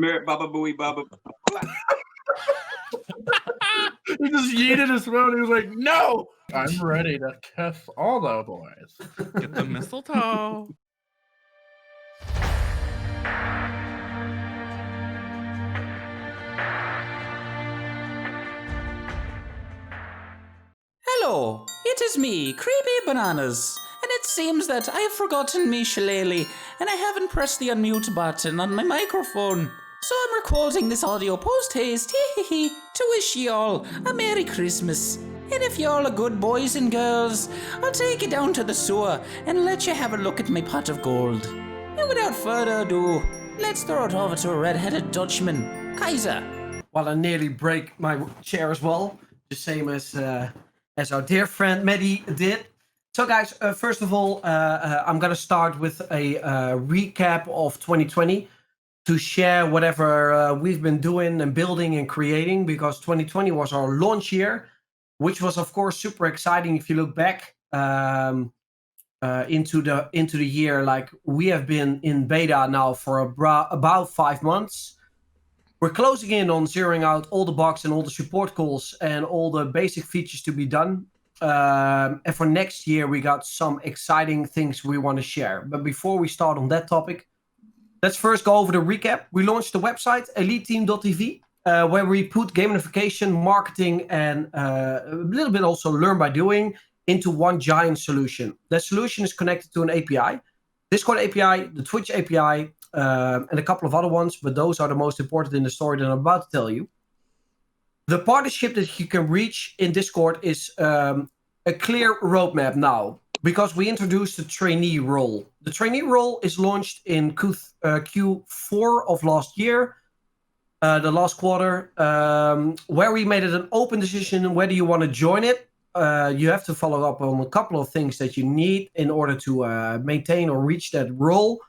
Merit Baba Booey Baba. He just yeeted his phone. He was like, "No, I'm ready to kiss all the boys." Get the mistletoe. Hello, it is me, Creepy Bananas, and it seems that I have forgotten me shillelagh, and I haven't pressed the unmute button on my microphone. So I'm recording this audio post-haste, to wish ye all a Merry Christmas. And if y'all are good boys and girls, I'll take you down to the sewer and let you have a look at my pot of gold. And without further ado, let's throw it over to a red-headed Dutchman, Kaiser. Well, I nearly break my chair as well, the same as our dear friend Maddie did. So guys, first of all, I'm going to start with a recap of 2020 to share whatever we've been doing and building and creating, because 2020 was our launch year, which was of course super exciting. If you look back into the year, like we have been in beta now for about 5 months. We're closing in on zeroing out all the bugs and all the support calls and all the basic features to be done. And for next year, we got some exciting things we want to share. But before we start on that topic, let's first go over the recap. We launched the website, eliteteam.tv, where we put gamification, marketing, and a little bit also learn by doing into one giant solution. That solution is connected to an API, Discord API, the Twitch API, and a couple of other ones, but those are the most important in the story that I'm about to tell you. The partnership that you can reach in Discord is a clear roadmap now, because we introduced the trainee role. The trainee role is launched in Q4 of last year, the last quarter, where we made it an open decision whether you want to join it. You have to follow up on a couple of things that you need in order to maintain or reach that role.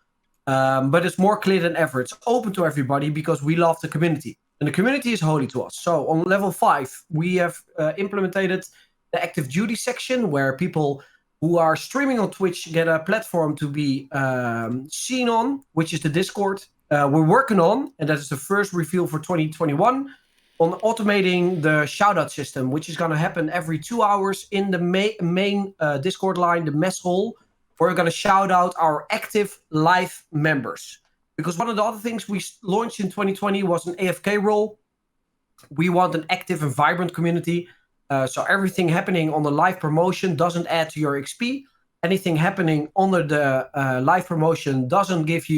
But it's more clear than ever. It's open to everybody because we love the community. And the community is holy to us. So on level 5, we have implemented the active duty section, where people who are streaming on Twitch get a platform to be seen on, which is the Discord. We're working on, and that is the first reveal for 2021, on automating the shoutout system, which is going to happen every 2 hours in the main Discord line, the mess hall. We're going to shout out our active live members. Because one of the other things we launched in 2020 was an AFK role. We want an active and vibrant community. So everything happening on the live promotion doesn't add to your XP. Anything happening under the live promotion doesn't give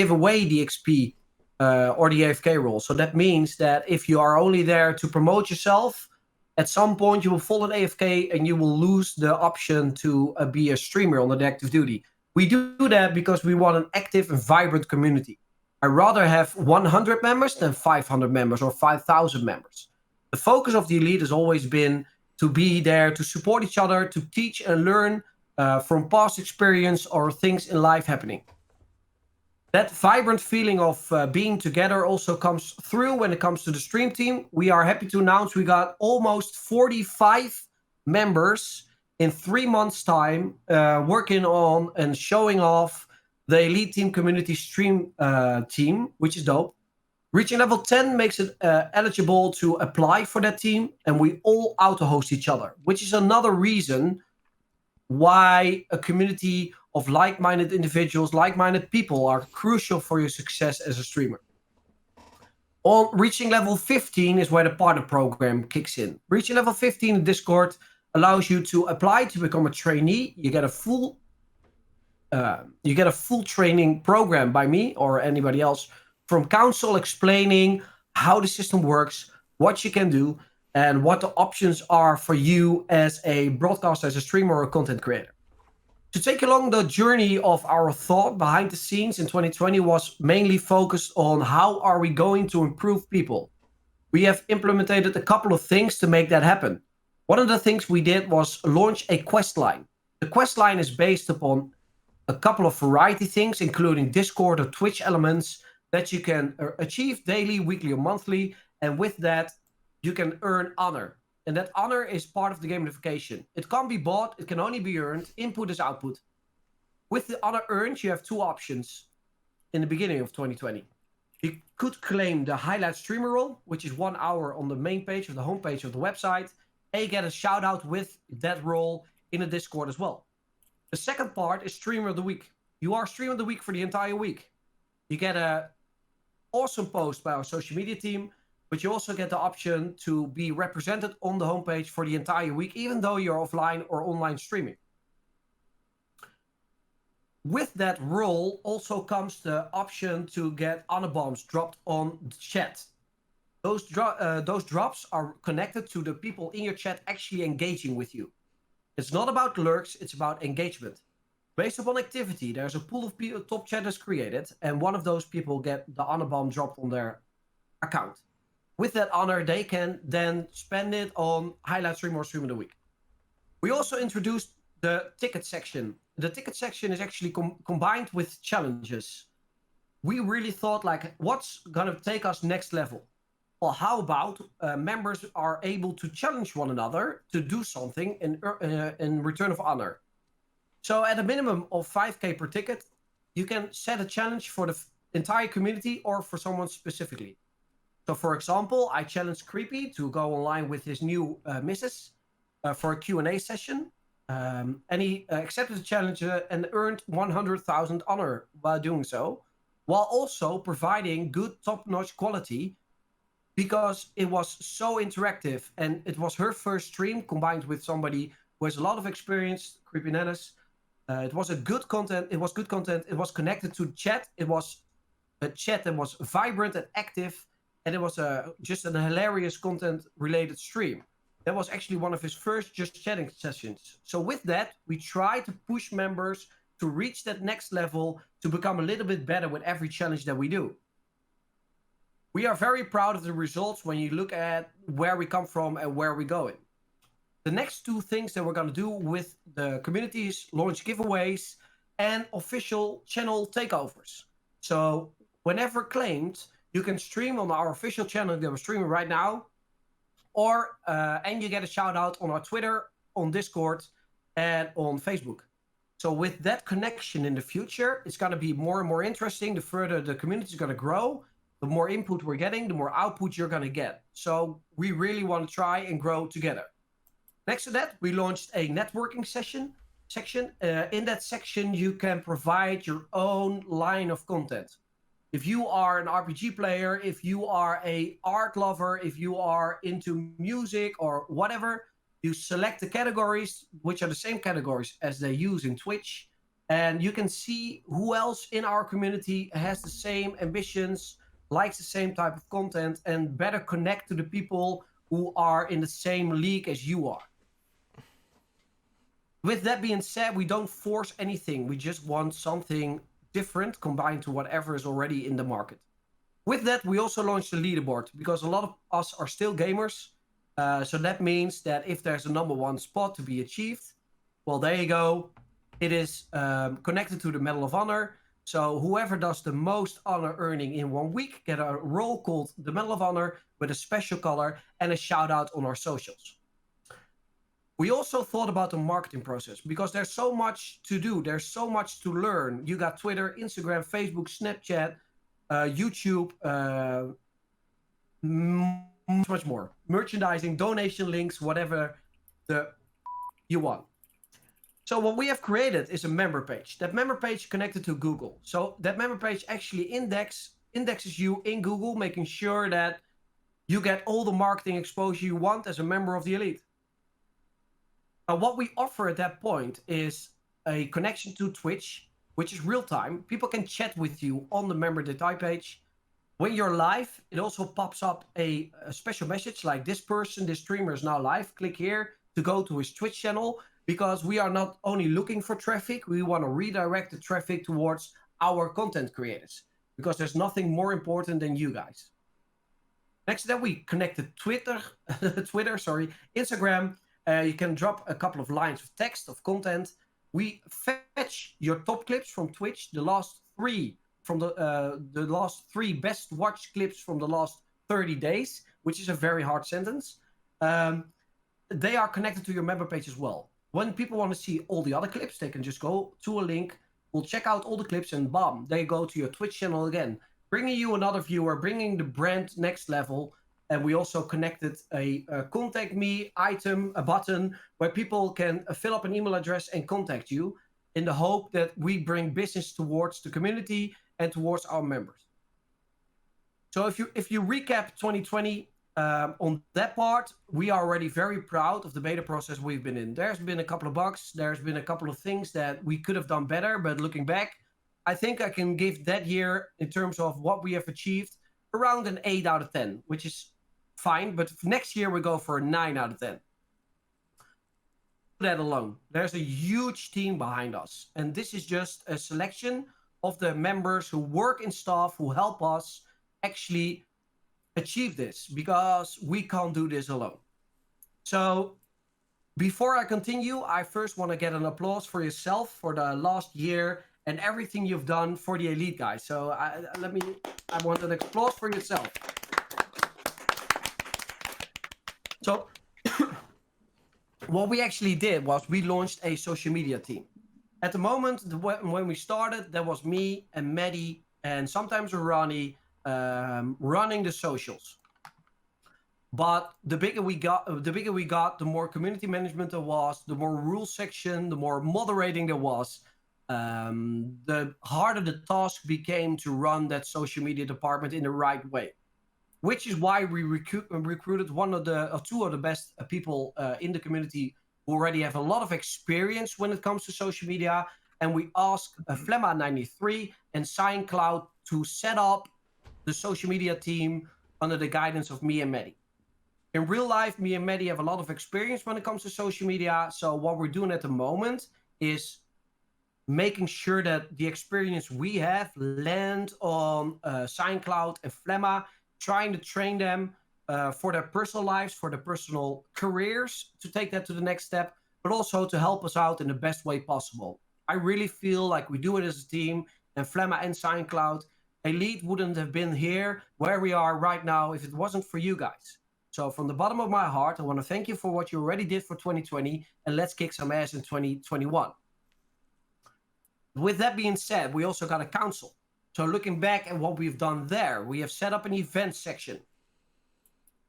away the XP or the AFK role. So that means that if you are only there to promote yourself, at some point you will fall in AFK and you will lose the option to be a streamer on the active duty. We do that because we want an active and vibrant community. I'd rather have 100 members than 500 members or 5,000 members. The focus of the Elite has always been to be there to support each other, to teach and learn from past experience or things in life happening. That vibrant feeling of being together also comes through when it comes to the stream team. We are happy to announce we got almost 45 members in 3 months' time working on and showing off the Elite Team community stream team, which is dope. Reaching level 10 makes it eligible to apply for that team, and we all auto-host each other, which is another reason why a community of like-minded individuals, like-minded people are crucial for your success as a streamer. On reaching level 15 is where the partner program kicks in. Reaching level 15 in Discord allows you to apply to become a trainee. You get a full training program by me or anybody else from council, explaining how the system works, what you can do, and what the options are for you as a broadcaster, as a streamer or a content creator. To take along the journey of our thought behind the scenes in 2020 was mainly focused on how are we going to improve people. We have implemented a couple of things to make that happen. One of the things we did was launch a quest line. The quest line is based upon a couple of variety things, including Discord or Twitch elements that you can achieve daily, weekly, or monthly. And with that, you can earn honor. And that honor is part of the gamification. It can't be bought, it can only be earned. Input is output. With the honor earned, you have two options in the beginning of 2020. You could claim the highlight streamer role, which is 1 hour on the main page of the homepage of the website, and you get a shout out with that role in the Discord as well. The second part is streamer of the week. You are streamer of the week for the entire week. You get a awesome post by our social media team, but you also get the option to be represented on the homepage for the entire week, even though you're offline or online streaming. With that role also comes the option to get honor bombs dropped on the chat. Those drops are connected to the people in your chat actually engaging with you. It's not about lurks, it's about engagement. Based upon activity, there's a pool of top chatters created, and one of those people get the honor bomb dropped on their account. With that honor, they can then spend it on highlight stream or stream of the week. We also introduced the ticket section. The ticket section is actually combined with challenges. We really thought, like, what's gonna take us next level? Well, how about members are able to challenge one another to do something in return of honor? So at a minimum of 5k per ticket, you can set a challenge for the entire community or for someone specifically. So for example, I challenged Creepy to go online with his new missus for a Q&A session. And he accepted the challenge and earned 100,000 honor while doing so, while also providing good top-notch quality because it was so interactive and it was her first stream combined with somebody who has a lot of experience, Creepy Nanas. It was good content. It was connected to chat. It was a chat that was vibrant and active, and it was just an hilarious content-related stream. That was actually one of his first just chatting sessions. So with that, we try to push members to reach that next level, to become a little bit better with every challenge that we do. We are very proud of the results when you look at where we come from and where we're going. The next two things that we're going to do with the community is launch giveaways and official channel takeovers. So whenever claimed, you can stream on our official channel that we're streaming right now, or and you get a shout out on our Twitter, on Discord, and on Facebook. So with that connection in the future, it's going to be more and more interesting. The further the community is going to grow, the more input we're getting, the more output you're going to get. So we really want to try and grow together. Next to that, we launched a networking section. In that section, you can provide your own line of content. If you are an RPG player, if you are an art lover, if you are into music or whatever, you select the categories, which are the same categories as they use in Twitch. And you can see who else in our community has the same ambitions, likes the same type of content, and better connect to the people who are in the same league as you are. With that being said, we don't force anything. We just want something different combined to whatever is already in the market. With that, we also launched the leaderboard because a lot of us are still gamers. So that means that if there's a number one spot to be achieved, well, there you go. It is connected to the Medal of Honor. So whoever does the most honor earning in 1 week get a role called the Medal of Honor with a special color and a shout out on our socials. We also thought about the marketing process because there's so much to do. There's so much to learn. You got Twitter, Instagram, Facebook, Snapchat, YouTube, much more. Merchandising, donation links, whatever you want. So what we have created is a member page. That member page connected to Google. So that member page actually indexes you in Google, making sure that you get all the marketing exposure you want as a member of the elite. Now, what we offer at that point is a connection to Twitch, which is real time. People can chat with you on the member detail page. When you're live, it also pops up a special message like this streamer is now live. Click here to go to his Twitch channel, because we are not only looking for traffic, we want to redirect the traffic towards our content creators, because there's nothing more important than you guys. Next to that, we connected Twitter, Instagram. You can drop a couple of lines of text, of content. We fetch your top clips from Twitch, the last three best watched clips from the last 30 days, which is a very hard sentence. They are connected to your member page as well. When people want to see all the other clips, they can just go to a link. We'll check out all the clips and bam, they go to your Twitch channel again. bringing you another viewer, bringing the brand next level. And we also connected a contact me item, a button where people can fill up an email address and contact you in the hope that we bring business towards the community and towards our members. So if you recap 2020 on that part, we are already very proud of the beta process we've been in. There's been a couple of bugs. There's been a couple of things that we could have done better. But looking back, I think I can give that year, in terms of what we have achieved, around an 8 out of 10, which is fine. But next year, we go for a 9 out of 10. That alone, there's a huge team behind us. And this is just a selection of the members who work in staff, who help us actually achieve this, because we can't do this alone. So before I continue, I first want to get an applause for yourself for the last year and everything you've done for the Elite, guys. So I want an applause for yourself. So what we actually did was we launched a social media team. At the moment, when we started, there was me and Maddie and sometimes Ronnie running the socials. But the bigger we got, the more community management there was, the more rules section, the more moderating there was, the harder the task became to run that social media department in the right way. Which is why we recruited two of the best people in the community who already have a lot of experience when it comes to social media. And we asked Flemma93 and SignCloud to set up the social media team under the guidance of me and Maddie. In real life, me and Maddie have a lot of experience when it comes to social media. So what we're doing at the moment is making sure that the experience we have land on SignCloud and Flemma, trying to train them for their personal lives, for their personal careers, to take that to the next step, but also to help us out in the best way possible. I really feel like we do it as a team, and Flemma and SignCloud, Elite wouldn't have been here where we are right now if it wasn't for you guys. So from the bottom of my heart, I want to thank you for what you already did for 2020, and let's kick some ass in 2021. With that being said, we also got a council. So looking back at what we've done there, we have set up an event section.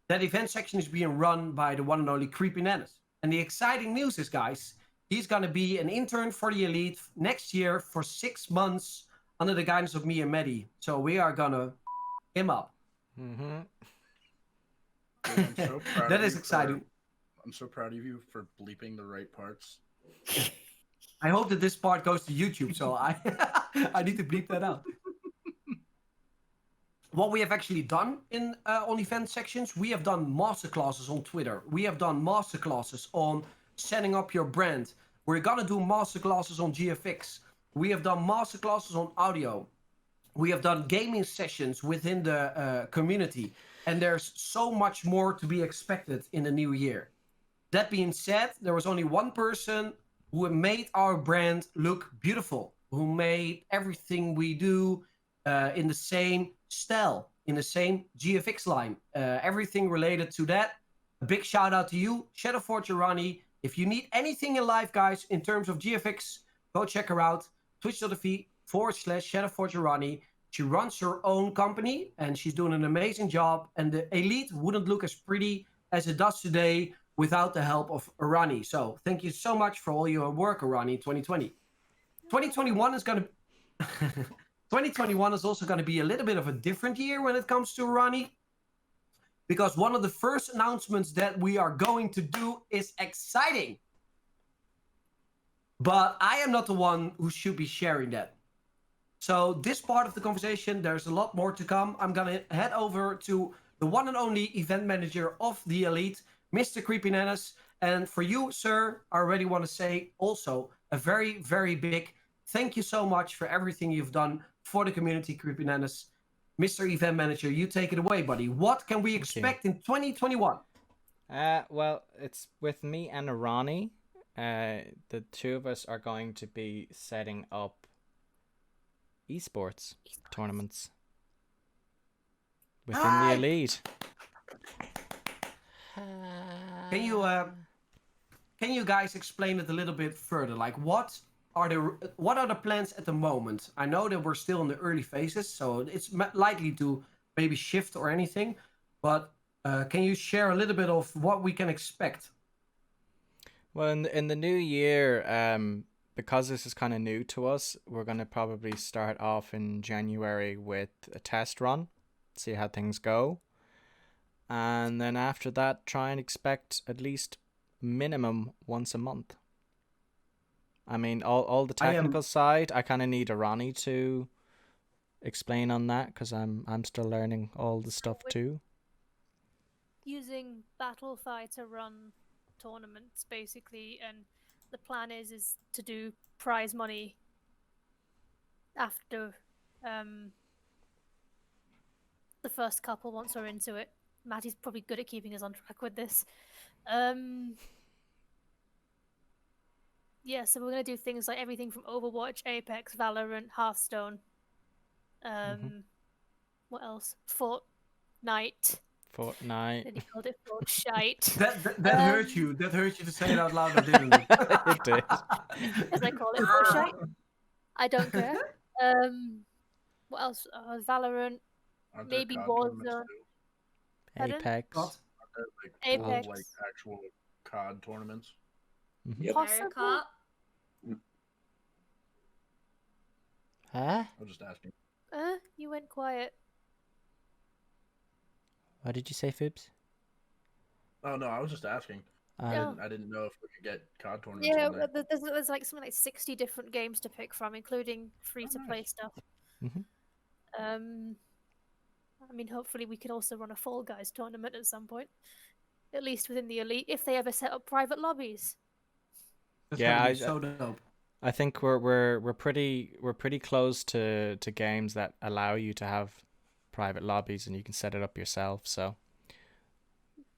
That event section is being run by the one and only Creepy Nannis. And the exciting news is, guys, he's going to be an intern for the Elite next year for 6 months under the guidance of me and Maddie. So we are going to him up. Mm-hmm. I'm so proud that is exciting. I'm so proud of you for bleeping the right parts. I hope that this part goes to YouTube, so I need to bleep that out. What we have actually done on event sections, we have done masterclasses on Twitter. We have done masterclasses on setting up your brand. We're gonna do masterclasses on GFX. We have done masterclasses on audio. We have done gaming sessions within the community. And there's so much more to be expected in the new year. That being said, there was only one person who made our brand look beautiful, who made everything we do in the same style, in the same GFX line. Everything related to that. A big shout out to you, Shadowforge Ronnie. If you need anything in life, guys, in terms of GFX, go check her out. Twitch.tv/Shadowforge Ronnie. She runs her own company and she's doing an amazing job. And the Elite wouldn't look as pretty as it does today without the help of Arani. So thank you so much for all your work, Arani, 2020. 2021 is going to... 2021 is also going to be a little bit of a different year when it comes to Arani. Because one of the first announcements that we are going to do is exciting. But I am not the one who should be sharing that. So this part of the conversation, there's a lot more to come. I'm going to head over to the one and only event manager of the Elite, Mr. Creepy Nannis. And for you, sir, I already want to say also a very, very big thank you so much for everything you've done for the community, Creepy Nannis. Mr. Event Manager, you take it away, buddy. What can we expect in 2021? Well, it's with me and Ronnie. The two of us are going to be setting up esports tournaments within the Elite. Can you guys explain it a little bit further? Like, what what are the plans at the moment? I know that we're still in the early phases, so it's likely to maybe shift or anything. But can you share a little bit of what we can expect? Well, in the new year, because this is kind of new to us, we're going to probably start off in January with a test run, see how things go. And then after that, try and expect at least minimum once a month. I mean, all the technical side, I kind of need Arani to explain on that because I'm still learning all the stuff too. Using Battlefy to run tournaments basically, and the plan is to do prize money after the first couple once we're into it. Matty's probably good at keeping us on track with this. Yeah, so we're gonna do things like everything from Overwatch, Apex, Valorant, Hearthstone. What else? Fortnite. Fortnite. And he called it Fortshite. That hurt you. That hurt you to say it out loud, or didn't it? It did. Because I call it Fortshite. I don't care. What else? Valorant. Aren't there Maybe COD tournaments Warzone. too? Pardon? Apex. What? Aren't there, like, Apex. full, like actual COD tournaments? Yep. Possible. America. Huh? I'm just asking. You went quiet. What did you say, Fibs? Oh no, I was just asking. Yeah. I didn't know if we could get COD tournaments Yeah, on there. there's like something like 60 different games to pick from, including free-to-play nice. stuff. Mhm. I mean, hopefully we could also run a Fall Guys tournament at some point, at least within the elite, if they ever set up private lobbies. That's Yeah, gonna be so dope. I think we're pretty close to games that allow you to have private lobbies and you can set it up yourself. So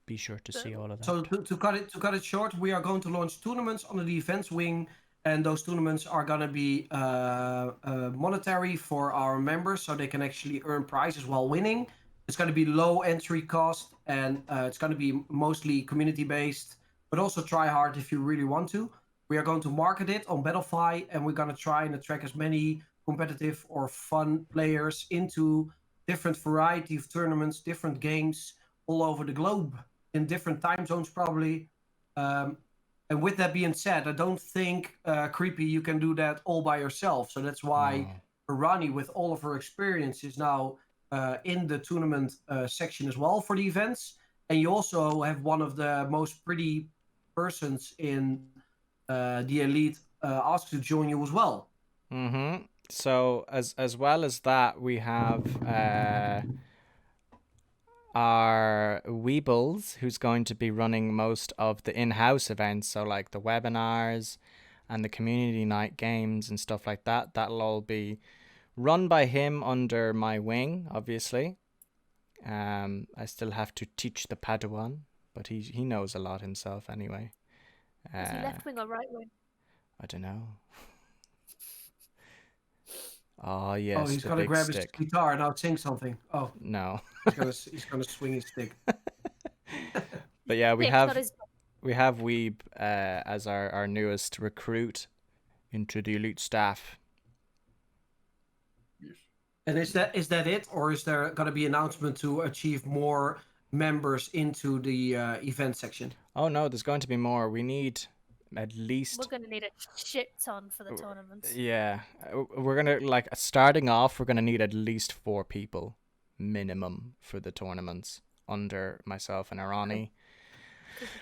be sure to see all of that. So to cut it short, we are going to launch tournaments under the events wing, and those tournaments are gonna be monetary for our members, so they can actually earn prizes while winning. It's gonna be low entry cost, and it's gonna be mostly community based, but also try hard if you really want to. We are going to market it on Battlefy, and we're gonna try and attract as many competitive or fun players into different variety of tournaments, different games all over the globe in different time zones probably. And with that being said, I don't think Creepy you can do that all by yourself. So that's why Rani, with all of her experience, is now in the tournament section as well for the events. And you also have one of the most pretty persons in the elite asked to join you as well. Mm-hmm. So as well as that, we have our Weebles, who's going to be running most of the in-house events, so like the webinars and the community night games and stuff like that. That'll all be run by him under my wing, obviously. I still have to teach the Padawan, but he knows a lot himself anyway. Is he left wing or right wing? I don't know. Oh yes, Oh, he's the gonna big grab stick. his guitar and now sing something. Oh, No. he's gonna swing his stick. But yeah, we Nick's have got his- we have Weeb as our newest recruit into the elite staff. Yes. And is that it, or is there gonna be announcement to achieve more members into the event section? Oh no, there's going to be more. We need at least We're gonna need a shit ton for the tournaments. yeah. We're gonna like starting off. We're gonna need at least 4 people minimum for the tournaments under myself and Arani.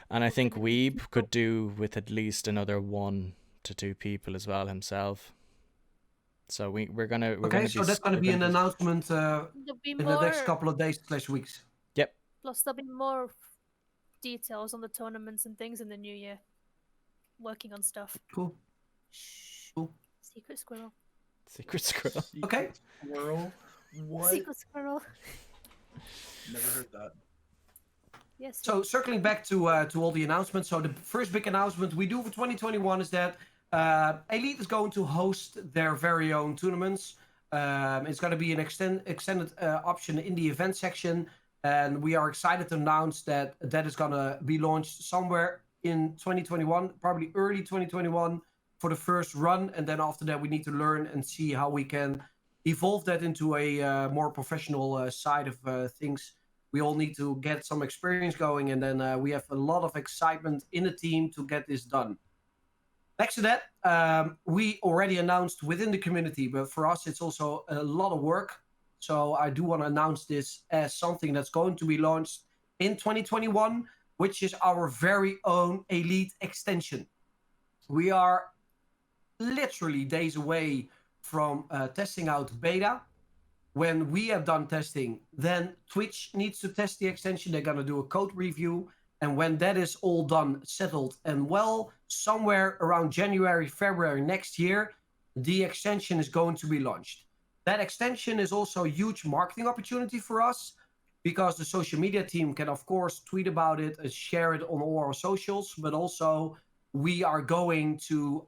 And I think Weeb could do with at least another 1 to 2 people as well himself. So we're gonna So that's gonna be an announcement There'll be in the more. next couple of days / weeks. Yep. Plus, there'll be more details on the tournaments and things in the new year. Working on stuff. Cool. Shh. Cool. Secret squirrel. Secret squirrel. Okay. Squirrel? What? Secret squirrel. Never heard that. Yes. So circling back to all the announcements. So the first big announcement we do for 2021 is that Elite is going to host their very own tournaments. It's going to be an extended option in the event section, and we are excited to announce that is going to be launched somewhere in 2021, probably early 2021. for the first run, and then after that we need to learn and see how we can evolve that into a more professional side of things. We all need to get some experience going, and then we have a lot of excitement in the team to get this done. Next to that, we already announced within the community, but for us, it's also a lot of work. So I do want to announce this as something that's going to be launched in 2021, which is our very own Elite extension. We are literally days away from testing out beta. When we have done testing, then Twitch needs to test the extension. They're going to do a code review. And when that is all done, settled, and well, somewhere around January, February next year, the extension is going to be launched. That extension is also a huge marketing opportunity for us because the social media team can, of course, tweet about it and share it on all our socials, but also we are going to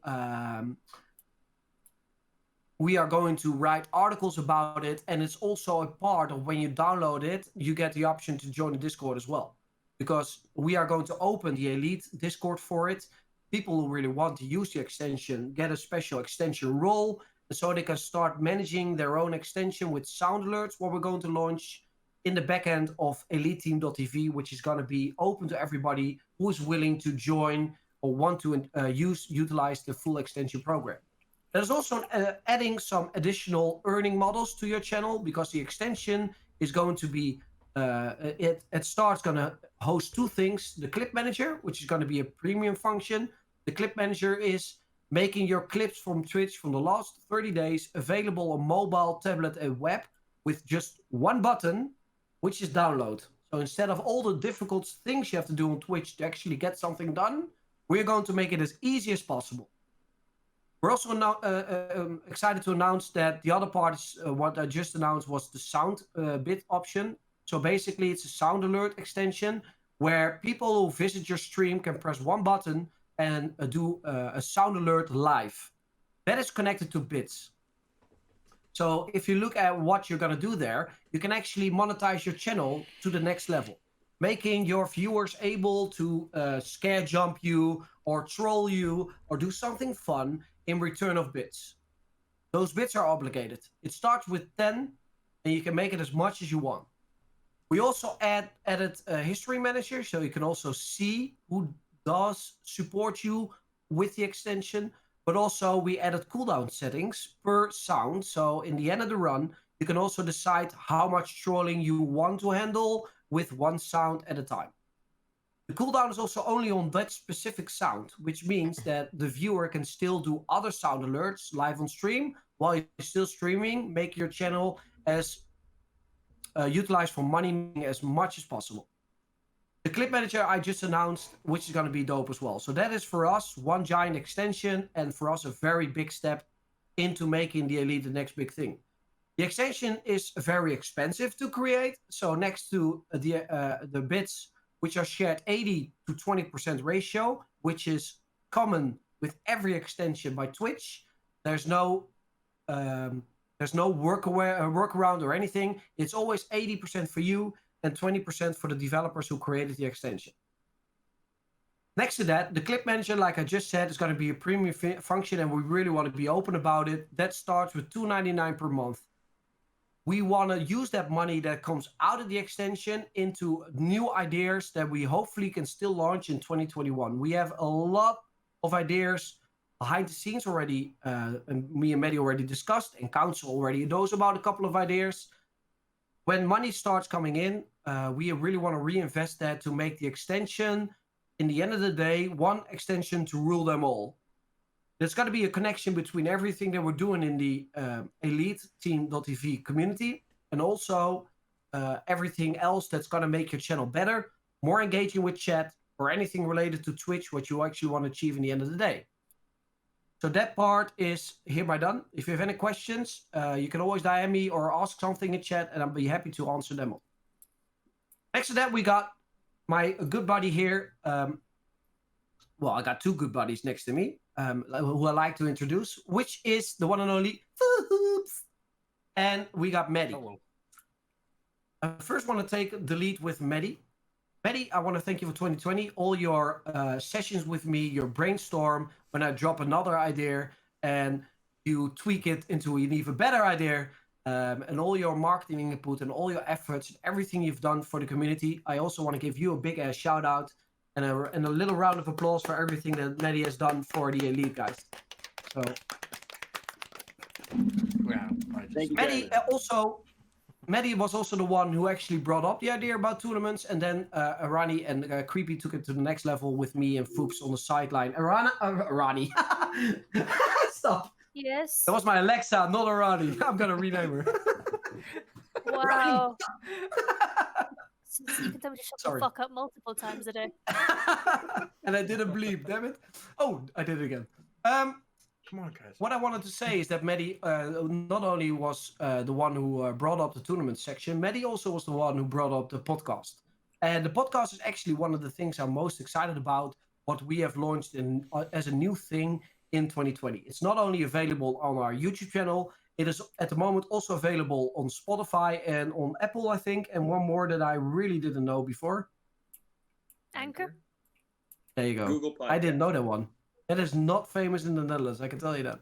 write articles about it, and it's also a part of when you download it, you get the option to join the Discord as well. Because we are going to open the Elite Discord for it. People who really want to use the extension get a special extension role, so they can start managing their own extension with sound alerts, what we're going to launch in the backend of eliteteam.tv, which is going to be open to everybody who is willing to join or want to utilize the full extension program. There's also adding some additional earning models to your channel because the extension is going to be, it starts going to host two things. The clip manager, which is going to be a premium function. The clip manager is making your clips from Twitch from the last 30 days available on mobile, tablet, and web with just one button, which is download. So instead of all the difficult things you have to do on Twitch to actually get something done, we're going to make it as easy as possible. We're also excited to announce that the other part is what I just announced was the sound bit option. So basically, it's a sound alert extension where people who visit your stream can press one button and do a sound alert live. That is connected to bits. So if you look at what you're going to do there, you can actually monetize your channel to the next level, making your viewers able to scare jump you or troll you or do something fun in return of bits. Those bits are obligated. It starts with 10 and you can make it as much as you want. We also added a history manager, so you can also see who does support you with the extension, but also we added cooldown settings per sound. So in the end of the run, you can also decide how much trolling you want to handle with one sound at a time. The cooldown is also only on that specific sound, which means that the viewer can still do other sound alerts live on stream while you're still streaming, make your channel as utilized for money as much as possible. The clip manager I just announced, which is going to be dope as well. So that is for us one giant extension, and for us a very big step into making the Elite the next big thing. The extension is very expensive to create. So next to the bits, which are shared 80 to 20% ratio, which is common with every extension by Twitch. There's no workaround or anything. It's always 80% for you and 20% for the developers who created the extension. Next to that, the clip manager, like I just said, is going to be a premium function, and we really want to be open about it. That starts with $2.99 per month. We want to use that money that comes out of the extension into new ideas that we hopefully can still launch in 2021. We have a lot of ideas behind the scenes already, and me and Maddie already discussed, and Council already knows about a couple of ideas. When money starts coming in, we really want to reinvest that to make the extension, in the end of the day, one extension to rule them all. There's got to be a connection between everything that we're doing in the eliteteam.tv community and also everything else that's going to make your channel better, more engaging with chat, or anything related to Twitch, what you actually want to achieve in the end of the day. So that part is hereby done. If you have any questions, you can always DM me or ask something in chat, and I'll be happy to answer them all. Next to that, we got my good buddy here. Well, I got two good buddies next to me, who I like to introduce, which is the one and only Foops. And we got Maddie. Hello. I first want to take the lead with Maddie. Maddie, I want to thank you for 2020. All your sessions with me, your brainstorm when I drop another idea and you tweak it into an even better idea, and all your marketing input and all your efforts and everything you've done for the community. I also want to give you a big ass shout out and a little round of applause for everything that Maddie has done for the elite guys. So, Yeah, Thank you, Maddie guys. Maddie was also the one who actually brought up the idea about tournaments, and then Arani and Creepy took it to the next level with me and Fuchs on the sideline. Arani. Stop. Yes. That was my Alexa, not Arani. I'm gonna rename her. Wow. You can tell me to shut Sorry. the fuck up multiple times a day. And I didn't bleep, damn it. Oh, I did it again. Come on, guys. What I wanted to say is that Maddie not only was the one who brought up the tournament section, Maddie also was the one who brought up the podcast. And the podcast is actually one of the things I'm most excited about, what we have launched as a new thing in 2020. It's not only available on our YouTube channel, it is at the moment also available on Spotify and on Apple, I think, and one more that I really didn't know before. Anchor? There you go. Google Podcast. I didn't know that one. That is not famous in the Netherlands, I can tell you that.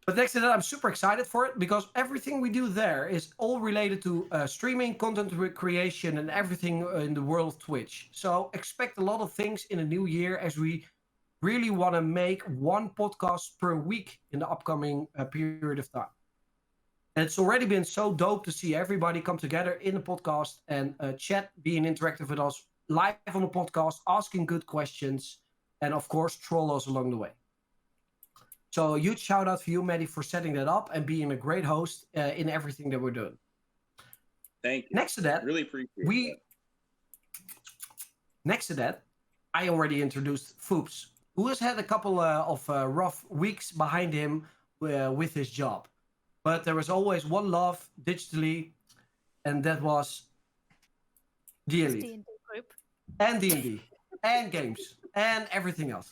But next to that, I'm super excited for it because everything we do there is all related to streaming, content creation, and everything in the world of Twitch. So expect a lot of things in the new year as we really want to make one podcast per week in the upcoming period of time. And it's already been so dope to see everybody come together in the podcast and chat, being interactive with us live on the podcast, asking good questions, and of course, troll us along the way. So a huge shout out for you, Maddie, for setting that up and being a great host in everything that we're doing. Thank you. Next to that, Really appreciate that. Next to that, I already introduced Foops, who has had a couple of rough weeks behind him with his job. But there was always one love digitally, and that was the It's Elite. D&D group. And D&D. And games. And everything else.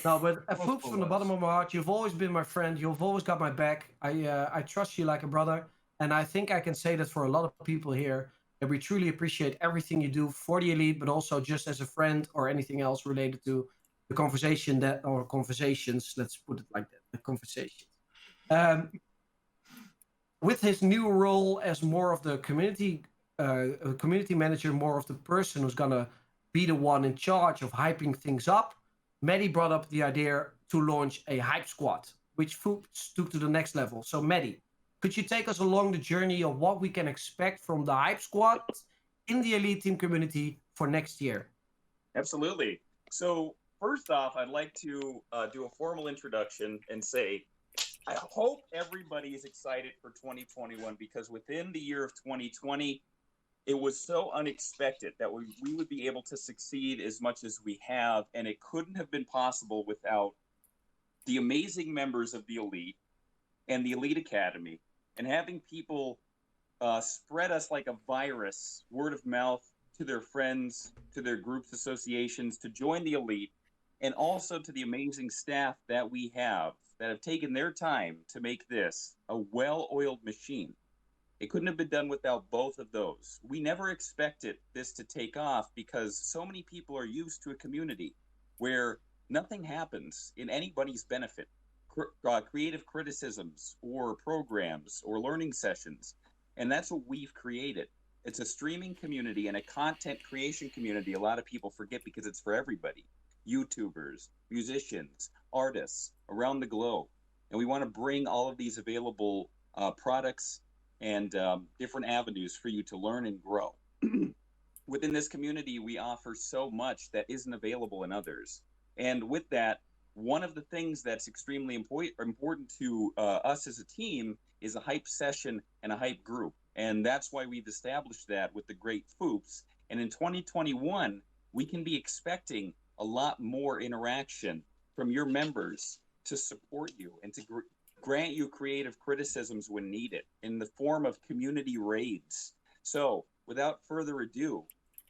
No, but Foops, from the bottom of my heart, you've always been my friend. You've always got my back. I trust you like a brother. And I think I can say that for a lot of people here, that we truly appreciate everything you do for the Elite, but also just as a friend or anything else related to the conversation or conversations, let's put it like that, the conversations. With his new role as more of the community manager, more of the person who's gonna be the one in charge of hyping things up, Maddie brought up the idea to launch a hype squad, which Foops took to the next level. So Maddie, could you take us along the journey of what we can expect from the hype squad in the Elite Team community for next year? Absolutely. So first off, I'd like to do a formal introduction and say, I hope everybody is excited for 2021 because within the year of 2020, it was so unexpected that we would be able to succeed as much as we have, and it couldn't have been possible without the amazing members of the Elite and the Elite Academy, and having people spread us like a virus, word of mouth, to their friends, to their groups, associations, to join the Elite, and also to the amazing staff that we have that have taken their time to make this a well-oiled machine. It couldn't have been done without both of those. We never expected this to take off because so many people are used to a community where nothing happens in anybody's benefit. Creative criticisms or programs or learning sessions. And that's what we've created. It's a streaming community and a content creation community a lot of people forget because it's for everybody. YouTubers, musicians, artists around the globe. And we want to bring all of these available products and different avenues for you to learn and grow. Within this community, we offer so much that isn't available in others. And with that, one of the things that's extremely important to us as a team is a hype session and a hype group. And that's why we've established that with the great Foops. And in 2021, we can be expecting a lot more interaction from your members to support you and to grant you creative criticisms when needed in the form of community raids. So without further ado,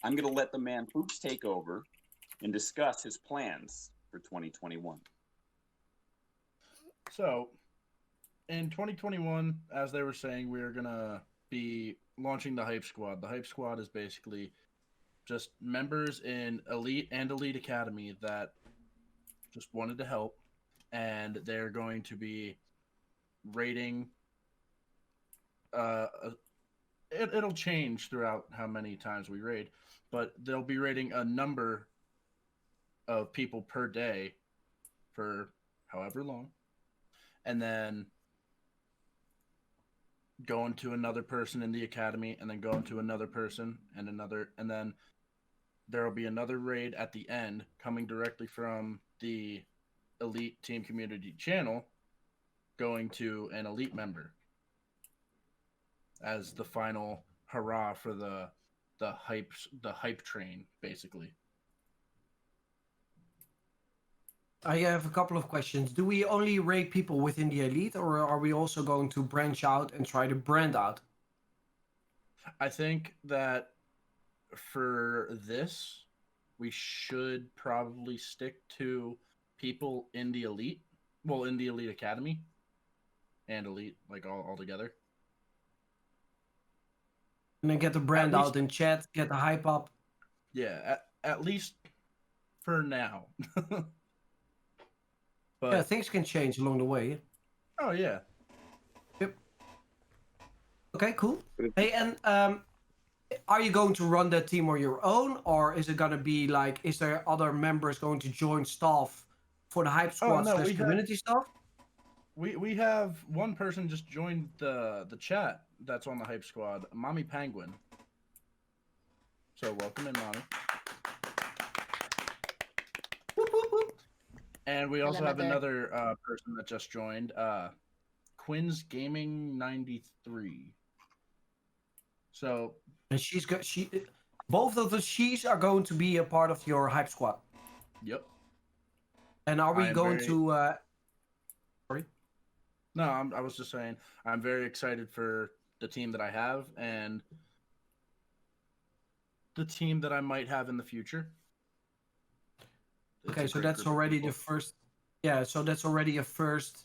I'm going to let the man Foops take over and discuss his plans for 2021. So in 2021, as they were saying, we are going to be launching the Hype Squad. The Hype Squad is basically just members in Elite and Elite Academy that just wanted to help, and they're going to be rating. Uh, it'll change throughout how many times we raid, but they'll be rating a number of people per day for however long, and then going to another person in the academy, and then going to another person and another, and then there will be another raid at the end coming directly from the Elite Team Community channel, going to an Elite member as the final hurrah for the hype train, basically. I have a couple of questions. Do we only rate people within the elite, or are we also going to branch out and try to brand out? I think that for this, we should probably stick to people in the elite, well, in the Elite Academy and Elite, like all together. And then get the brand least- out in chat, get the hype up. Yeah, at least for now. But Yeah, things can change along the way. oh yeah, Okay, cool. Hey, and are you going to run that team on your own, or is it gonna be like, is there other members going to join staff for the hype squad no, slash we have- community stuff? we have one person just joined the chat that's on the hype squad, Mommy Penguin. So welcome in, Mommy. Whoop, whoop, whoop. And we also Hello, have Mother. another person that just joined, Quinn's Gaming 93. So And both of the she's are going to be a part of your hype squad. yep. And are we I am going very- to? No, I was just saying I'm very excited for the team that I have and the team that I might have in the future. It's Okay, a so great that's group of already the people. first. Yeah, so that's already a first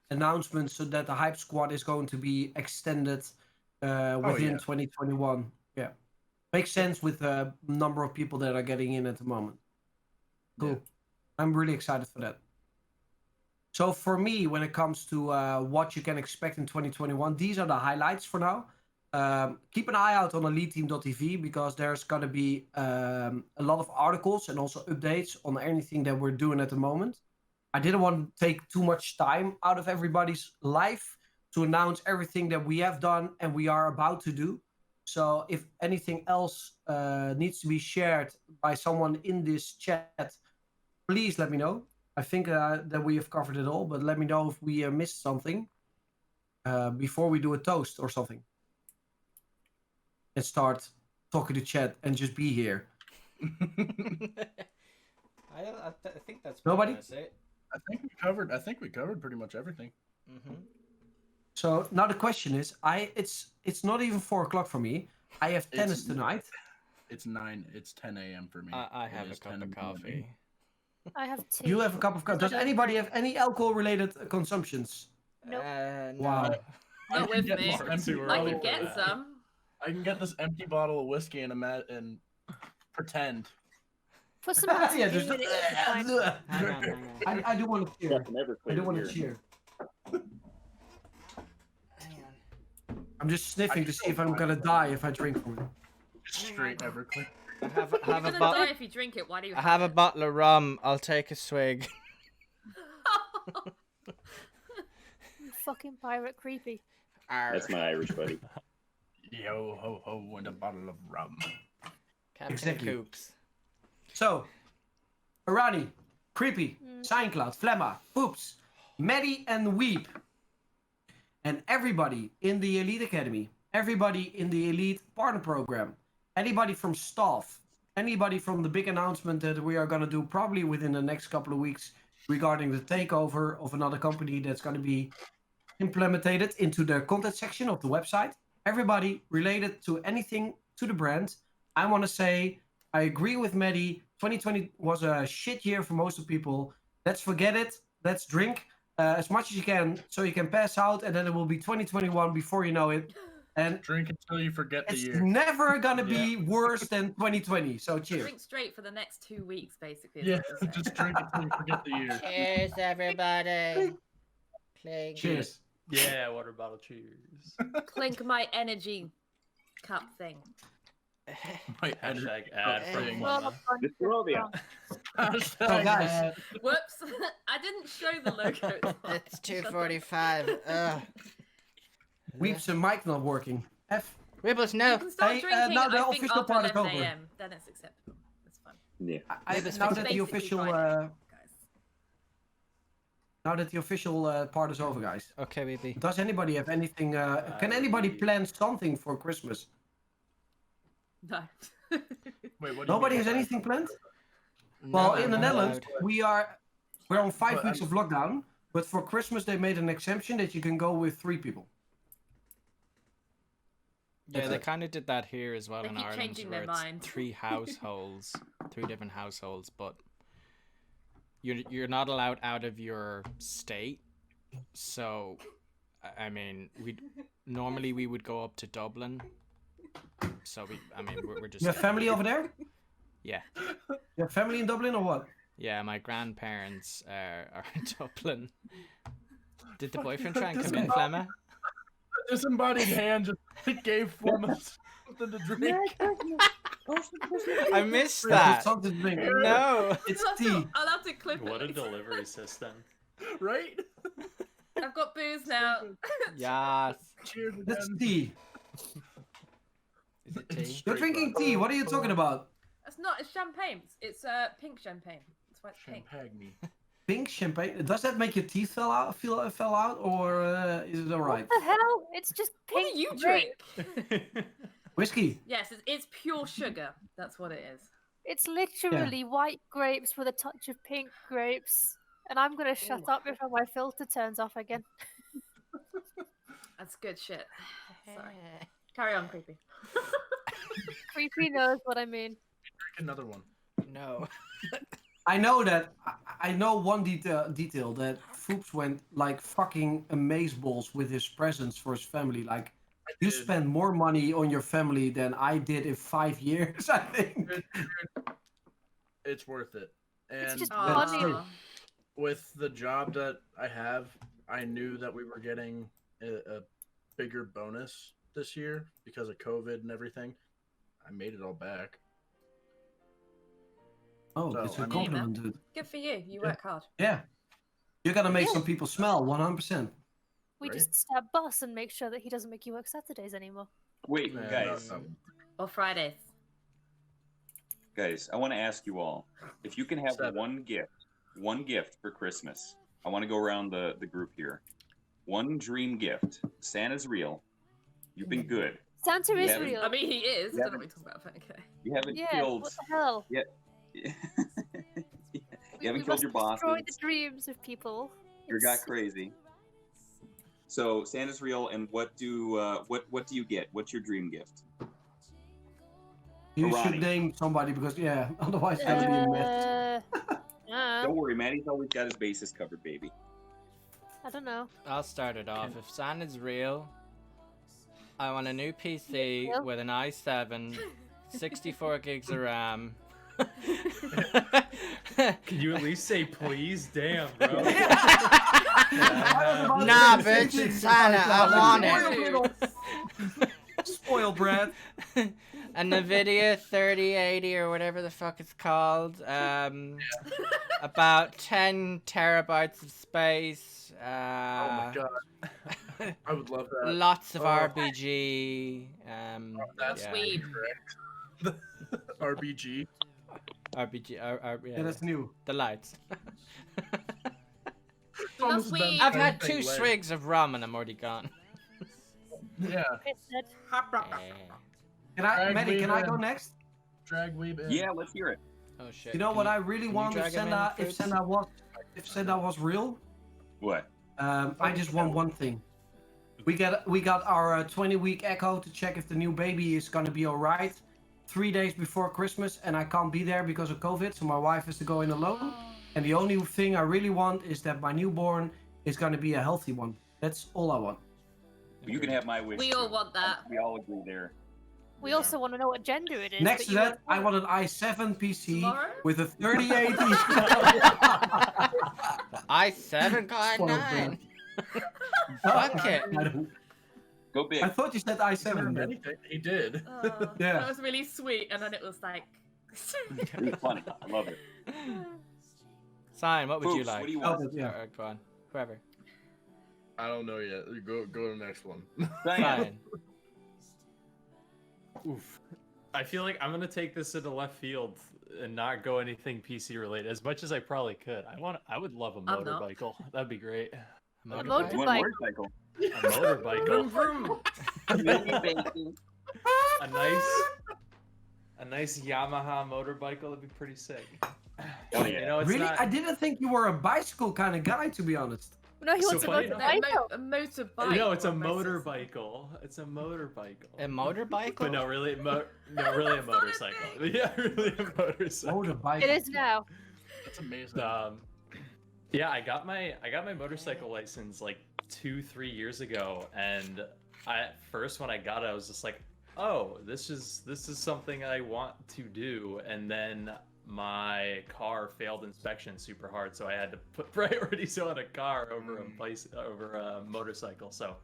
announcement, so that the hype squad is going to be extended within yeah. 2021. Yeah, makes sense with the number of people that are getting in at the moment. Cool. Yeah. I'm really excited for that. So for me, when it comes to what you can expect in 2021, these are the highlights for now. Keep an eye out on eliteteam.tv because there's going to be a lot of articles and also updates on anything that we're doing at the moment. I didn't want to take too much time out of everybody's life to announce everything that we have done and we are about to do. So if anything else needs to be shared by someone in this chat, please let me know. I think that we have covered it all, but let me know if we missed something before we do a toast or something. And start talking to chat and just be here. I think that's Nobody? That's it. I think we covered pretty much everything. Mm-hmm. So now the question is, it's not even 4:00 for me. I have tennis tonight. It's 10 a.m. for me. I It have a is cup 10 of in the morning. coffee. I have tea. You have a cup of coffee. Does I don't anybody drink. have any alcohol-related consumptions? Nope. No. Wow. I Not can with get me. this empty Too I early can for get that. some. I can get this empty bottle of whiskey and pretend. Put some Yeah, oxygen just. in it, it's fine. Hang on. I do want to cheer. Never I do want to cheer. I'm just sniffing to see if I'm gonna die if I drink from it. Straight Everclear. I have You're a gonna bottle. die if you drink it. Why do you? I have a bottle of rum. I'll take a swig. You fucking pirate creepy. That's my Irish buddy. Yo ho ho and a bottle of rum. Captain Exactly. Kooks. So, Arani, Creepy, Signcloud, Flemma, Poops, Maddie, and Weep. And everybody in the Elite Academy, everybody in the Elite Partner Program, anybody from staff, anybody from the big announcement that we are going to do probably within the next couple of weeks regarding the takeover of another company that's going to be implemented into the content section of the website. Everybody related to anything to the brand. I want to say, I agree with Maddie. 2020 was a shit year for most of people. Let's forget it. Let's drink as much as you can so you can pass out, and then it will be 2021 before you know it. And Drink until you forget the it's year. never gonna be worse than 2020. So cheers. Drink straight for the next 2 weeks, basically. is Yeah, what you're saying. just drink until you forget the year. Cheers, everybody. Clink. Cheers. Yeah, water bottle cheers. Clink my energy cup thing. My Hashtag ad from thing. Well, Mama. Disturbia. So guys, Whoops. I didn't show the logo. It's 2:45. Ugh. Weeps and mic not working. F. Wibbles, You no. can start Hey, drinking, now the I think, official after part is 11 over. a.m. Then it's acceptable. That's fine. Yeah. Now that the Basically official Friday, guys. part is over, guys. Okay, baby. Does anybody have anything? Can anybody plan something for Christmas? No. Wait, what do you Nobody mean? has anything planned. Well, in the Netherlands, we're on 5 But, weeks of lockdown. But for Christmas, they made an exemption that you can go with 3 people. Yeah, they kind of did that here as well They in keep Ireland, changing where their it's mind. 3 households, 3 different households, but you're not allowed out of your state. So, I mean, we would go up to Dublin. So we're just You have family over there? yeah. You have family in Dublin or what? Yeah, my grandparents are in Dublin. Did the boyfriend try and come in, Flemma? Disembodied hand just gave Flemma something to drink. I missed Yeah, that. it's something to drink. No. It's I'll have to- tea. I'll have to clip What a it. delivery system. Right? I've got booze now. Yes. Cheers It's again. tea. Is it tea? You're drinking tea. What are you talking about? It's not. It's champagne. It's pink champagne. That's why it's pink. Champagne me. Pink champagne. Does that make your teeth fell out, or is it alright? What the hell? It's just What pink do you grape. drink? Whiskey. Yes, it's pure sugar. That's what it is. It's literally white grapes with a touch of pink grapes. And I'm gonna shut up before my filter turns off again. That's good shit. Sorry. Carry on, creepy. Creepy knows what I mean. Drink another one. No. I know that. I know one detail that Foops went like fucking amazeballs with his presents for his family. Like, you did. spend more money on your family than I did in 5 years, I think. It's worth it. And just That's funny. true. with the job that I have, I knew that we were getting a bigger bonus this year because of COVID and everything. I made it all back. Oh, So, it's I a mean- compliment, dude. Good for you. You work hard. Yeah. You're gonna make some people smell 100%. We Right. just stab Boss and make sure that he doesn't make you work Saturdays anymore. Wait, Yeah, guys. no. Or Fridays. Guys, I want to ask you all if you can have 7. one gift for Christmas. I want to go around the group here. One dream gift. Santa's real. You've been good. Santa is Yeah. real. I mean, he is. Yeah, I don't know what you're talking about, but okay. You haven't yeah, killed. what the hell? you haven't We killed your must destroy bosses. the dreams of people. You got It's- crazy. So Santa's real, and what do you get? What's your dream gift? You Ronnie. should name somebody because, yeah, otherwise it's gonna be a mess. Don't worry, Maddie's always got his bases covered, baby. I don't know. I'll start it off. If Santa's real, I want a new PC Yeah. with an i7, 64 gigs of RAM. Can you at least say please? Damn, bro. Nah, bitch, it's Santa. I want it. Spoiled brat. A NVIDIA 3080 or whatever the fuck it's called. About 10 terabytes of space. Oh my god. I would love that. Lots of Oh. RBG. That's yeah. Sweet. RBG. RBG. Yeah, Yeah, that's new. the lights. Almost sweet. done I've the had same 2 thing, swigs of rum and I'm already gone. Yeah. It's said, Can I, Drag Maddie, can me I in. go next? Drag weeb in. Yeah, let's hear it. Oh shit. You know Can what I really can you want if drag him in, Santa, Fritz? if Santa was real? What? I just want one thing. We got our 20-week echo to check if the new baby is gonna be alright. 3 days before Christmas, and I can't be there because of COVID, so my wife has to go in alone. And the only thing I really want is that my newborn is gonna be a healthy one. That's all I want. You can have my wish. We all too. want that. We all agree there. We also want to know what gender it is. Next but to you that, I won't want an i7 PC Tomorrow? with a 3080. i7 got a Spoiled 9. brat. Fuck it. Go big. I thought you said i7. but- He did. Oh, Yeah. That was really sweet, and then it was like. It was funny. I love it. Sign, what would you Foops, like? what do you Oh, want? yeah. Go on. Whoever. I don't know yet. Go to the next one. Sign. Oof. I feel like I'm gonna take this into left field and not go anything PC related. As much as I probably could, I would love a I'm not. motorcycle. That'd be great. Motorbike. You want a motorcycle? A motorcycle. a nice Yamaha motorcycle. That'd be pretty sick. Oh, yeah. You know, it's Really? not- I didn't think you were a bicycle kind of guy, to be honest. No, he So wants to go funny to the enough- cycle. A motorbike. No, it's a or motorcycle. motorcycle. It's a motorcycle. A motorbike? But no, really, really a That's not a motorcycle. thing. Yeah, really a motorcycle. Motorbike. It is now. That's amazing. Yeah, I got my motorcycle license like 2-3 years ago, and at first when I got it, I was just like, oh, this is something I want to do, and then my car failed inspection super hard, so I had to put priorities on a car over a motorcycle. So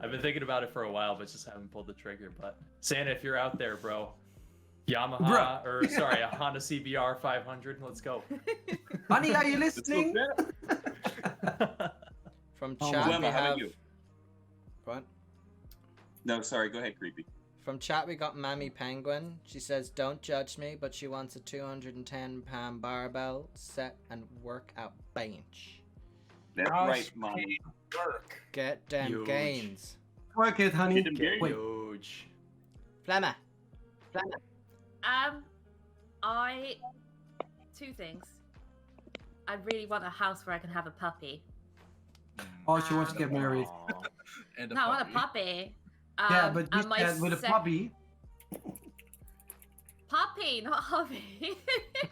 I've been thinking about it for a while, but just haven't pulled the trigger. But Santa, if you're out there, bro, Yamaha a Honda CBR 500, let's go. Honey, are you listening? From Oh, chat Emma, we how have... about you? What? No, sorry. Go ahead, creepy. From chat we got Mammy Penguin. She says, don't judge me, but she wants a 210-pound barbell, set and workout bench. That's Gosh, right, mom. Work. Get them Huge. gains. Work it, honey. Get them gains. Wait. Huge. Flemmer. Two things. I really want a house where I can have a puppy. Oh, she wants to get married. Aw. And No, I want a puppy. Yeah, but you and my said with a sec- puppy. Puppy, not hubby.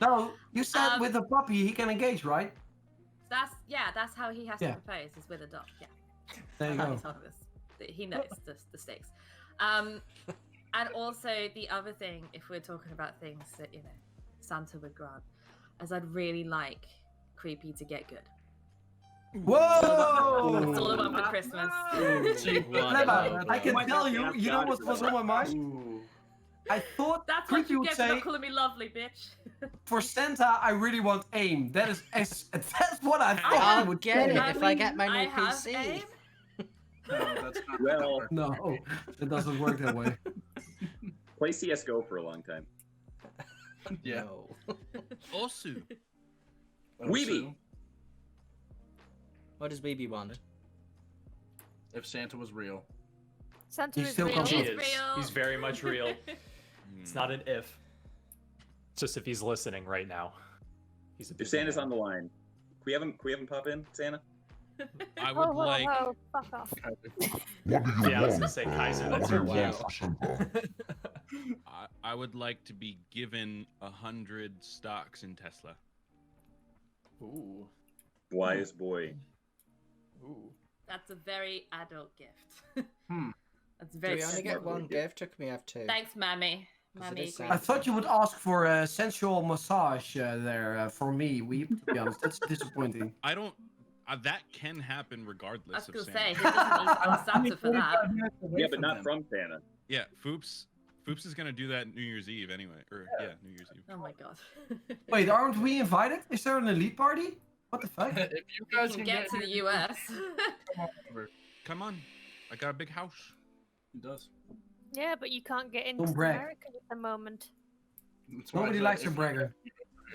No, you said Um, with a puppy he can engage, right? That's how he has Yeah. to propose, is with a dog. Yeah. There you How go. he told us. He knows the stakes. And also the other thing, if we're talking about things that Santa would grant, is I'd really like Creepy to get good. Whoa! It's all about for Christmas. Clever. I can Oh my tell God, you, I've you know got what it. was on my mind? Ooh. I thought That's what Creepy you would get for say, not calling me lovely, bitch. for Santa, I really want aim. That's what I thought I'll he would get say. it if I get my I new have PC. aim. No, that's not. Well, No, it doesn't work that way. play CS:GO for a long time. Yeah. No. Osu. Weeby. What does BB want? If Santa was real. Santa He's is still real. coming. He He's is. real. He's very much real. It's not an if. It's just if he's listening right now. He's a If busy Santa's man. on the line, can we have him pop in, Santa? I Ho, would ho, like. ho, fuck off. Yeah, I was gonna say Kaiser. That's your wow. I would like to be given 100 stocks in Tesla. Ooh. Wise boy. Ooh. That's a very adult gift. Hmm. That's Do very we only get one gift, or can we have two? Thanks, Mammy. 'Cause it Mammy. is great. I thought you would ask for a sensual massage there for me, Weep, to be honest. That's disappointing. I don't. That can happen I regardless was of gonna Santa. say, he doesn't need to ask Santa for that. Yeah, but not from Santa. Yeah, Foops is gonna do that New Year's Eve anyway. Or yeah, New Year's Eve. Oh my god. Wait, aren't we invited? Is there an elite party? What the fuck? If you You guys can get to the US. Come on, I got a big house. He does. Yeah, but you can't get into Don't brag. America at the moment. That's why I Nobody said likes if a bragger.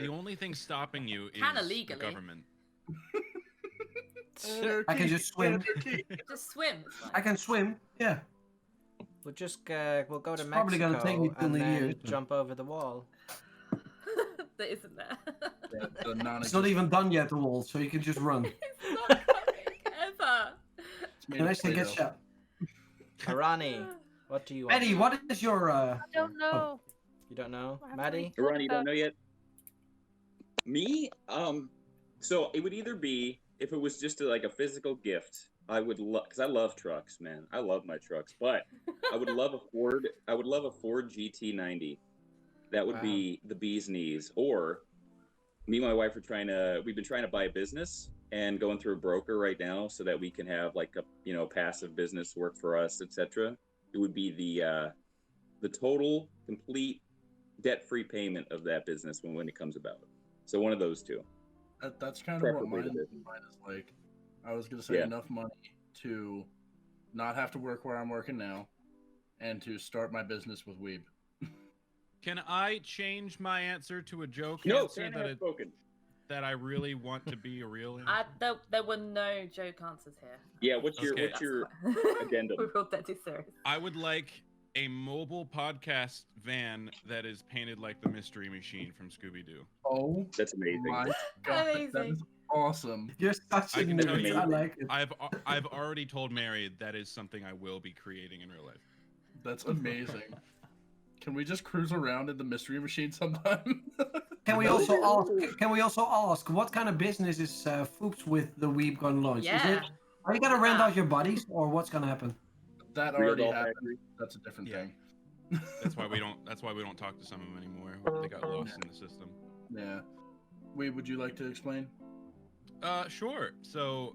The only thing stopping you is Kinda the legally. government. I can just swim. Just swim. It's fine. I can swim. Yeah. We'll just we'll go to It's probably gonna Mexico take me till and the then years, but- jump over the wall. That isn't there. The It's not even done yet, the wall, so you can just run. It's not coming ever. And actually get shot. Arani, what do you want? Eddie, what is your I don't know. You don't know? I have to Maddie? read- Ronnie, you don't know yet? Me? So it would either be, if it was just like a physical gift, I would love, because I love trucks, man. I love my trucks, but I would love a Ford. I would love a Ford GT90. That would be the bee's knees. Or me and my wife we've been trying to buy a business and going through a broker right now so that we can have like a passive business work for us, etc. It would be the total complete debt-free payment of that business when it comes about. So one of those two. That's kind of what Preferably mine the is like. I was gonna say enough money to not have to work where I'm working now, and to start my business with Weeb. Can I change my answer to a joke No, answer Santa has spoken. that I really want to be a real answer? There were no joke answers here. Yeah, what's your addendum? We're all dead serious. I would like a mobile podcast van that is painted like the Mystery Machine from Scooby-Doo. Oh, that's amazing! My God, Amazing. that is awesome. You're such a I can tell nerd. you, I like it. I've already told Mary that is something I will be creating in real life. That's amazing. Can we just cruise around in the Mystery Machine sometime? Can we also ask what kind of business is Foops with the Weeb gonna launch? Yeah. Are you gonna rent out your bodies, or what's gonna happen? That Real already doll happened. factory. That's a different Yeah. thing. That's why we don't talk to some of them anymore. They got lost in the system. Yeah. Wait, would you like to explain? Sure. So,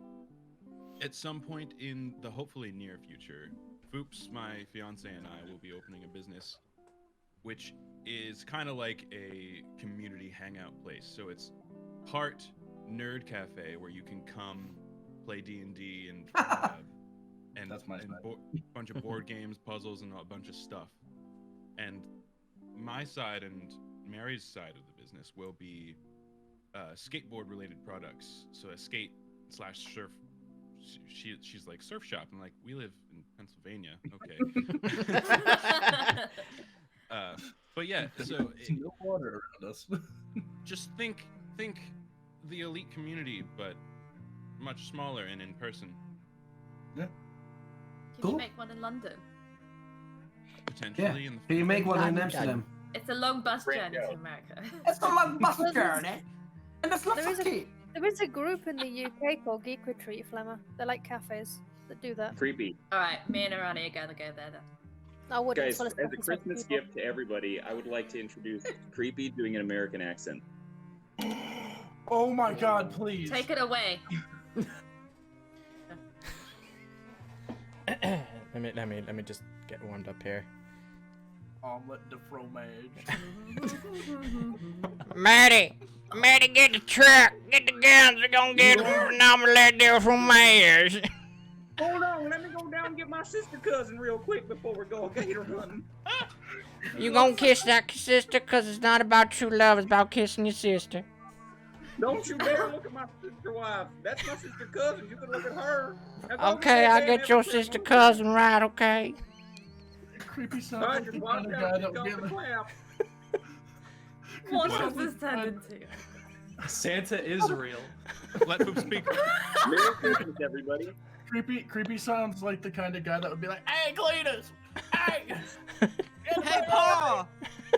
at some point in the hopefully near future, Foops, my fiance, and I will be opening a business, which is kind of like a community hangout place. So it's part nerd cafe where you can come play D&D and That's my style. bunch of board games, puzzles, and a bunch of stuff. And my side and Mary's side of the business will be skateboard related products. So a skate/surf. She's like, surf shop. I'm like, we live in Pennsylvania. Okay. But yeah, so no water around us. just think the elite community, but much smaller and in person. Can Cool. you make one in London? Potentially in the Can you make one in London. Amsterdam? It's a long bus Great journey to go. America. It's a long bus journey, and it's lots There of is a- tea. There is a group in the UK called Geek Retreat, Flemmer. They're like cafes that do that. Creepy. All right, me and Arani are gonna go there then. I wouldn't. Guys, well, as it's a not Christmas people. gift to everybody, I would like to introduce Creepy doing an American accent. Oh my God! Please. Take it away. let me just get warmed up here. Omelet de fromage. Marty, get the truck. Get the guns. We're gonna get an omelet there from Myers. Hold on, let me go down and get my sister cousin real quick before we go gator hunting. You gonna kiss that sister? Cause it's not about true love. It's about kissing your sister. Don't you dare look at my sister wife. That's my sister cousin. You can look at her. That's all Okay, I'm I saying, get your everything. sister cousin right. Okay. Creepy sounds All right, like the just kind watch of out. guy Keep that would going get to clap. What What has was this turned into? Santa is real. Let Foops speak. Merry Christmas, everybody. Creepy sounds like the kind of guy that would be like, "Hey, Cletus! Hey! Hey, Paul!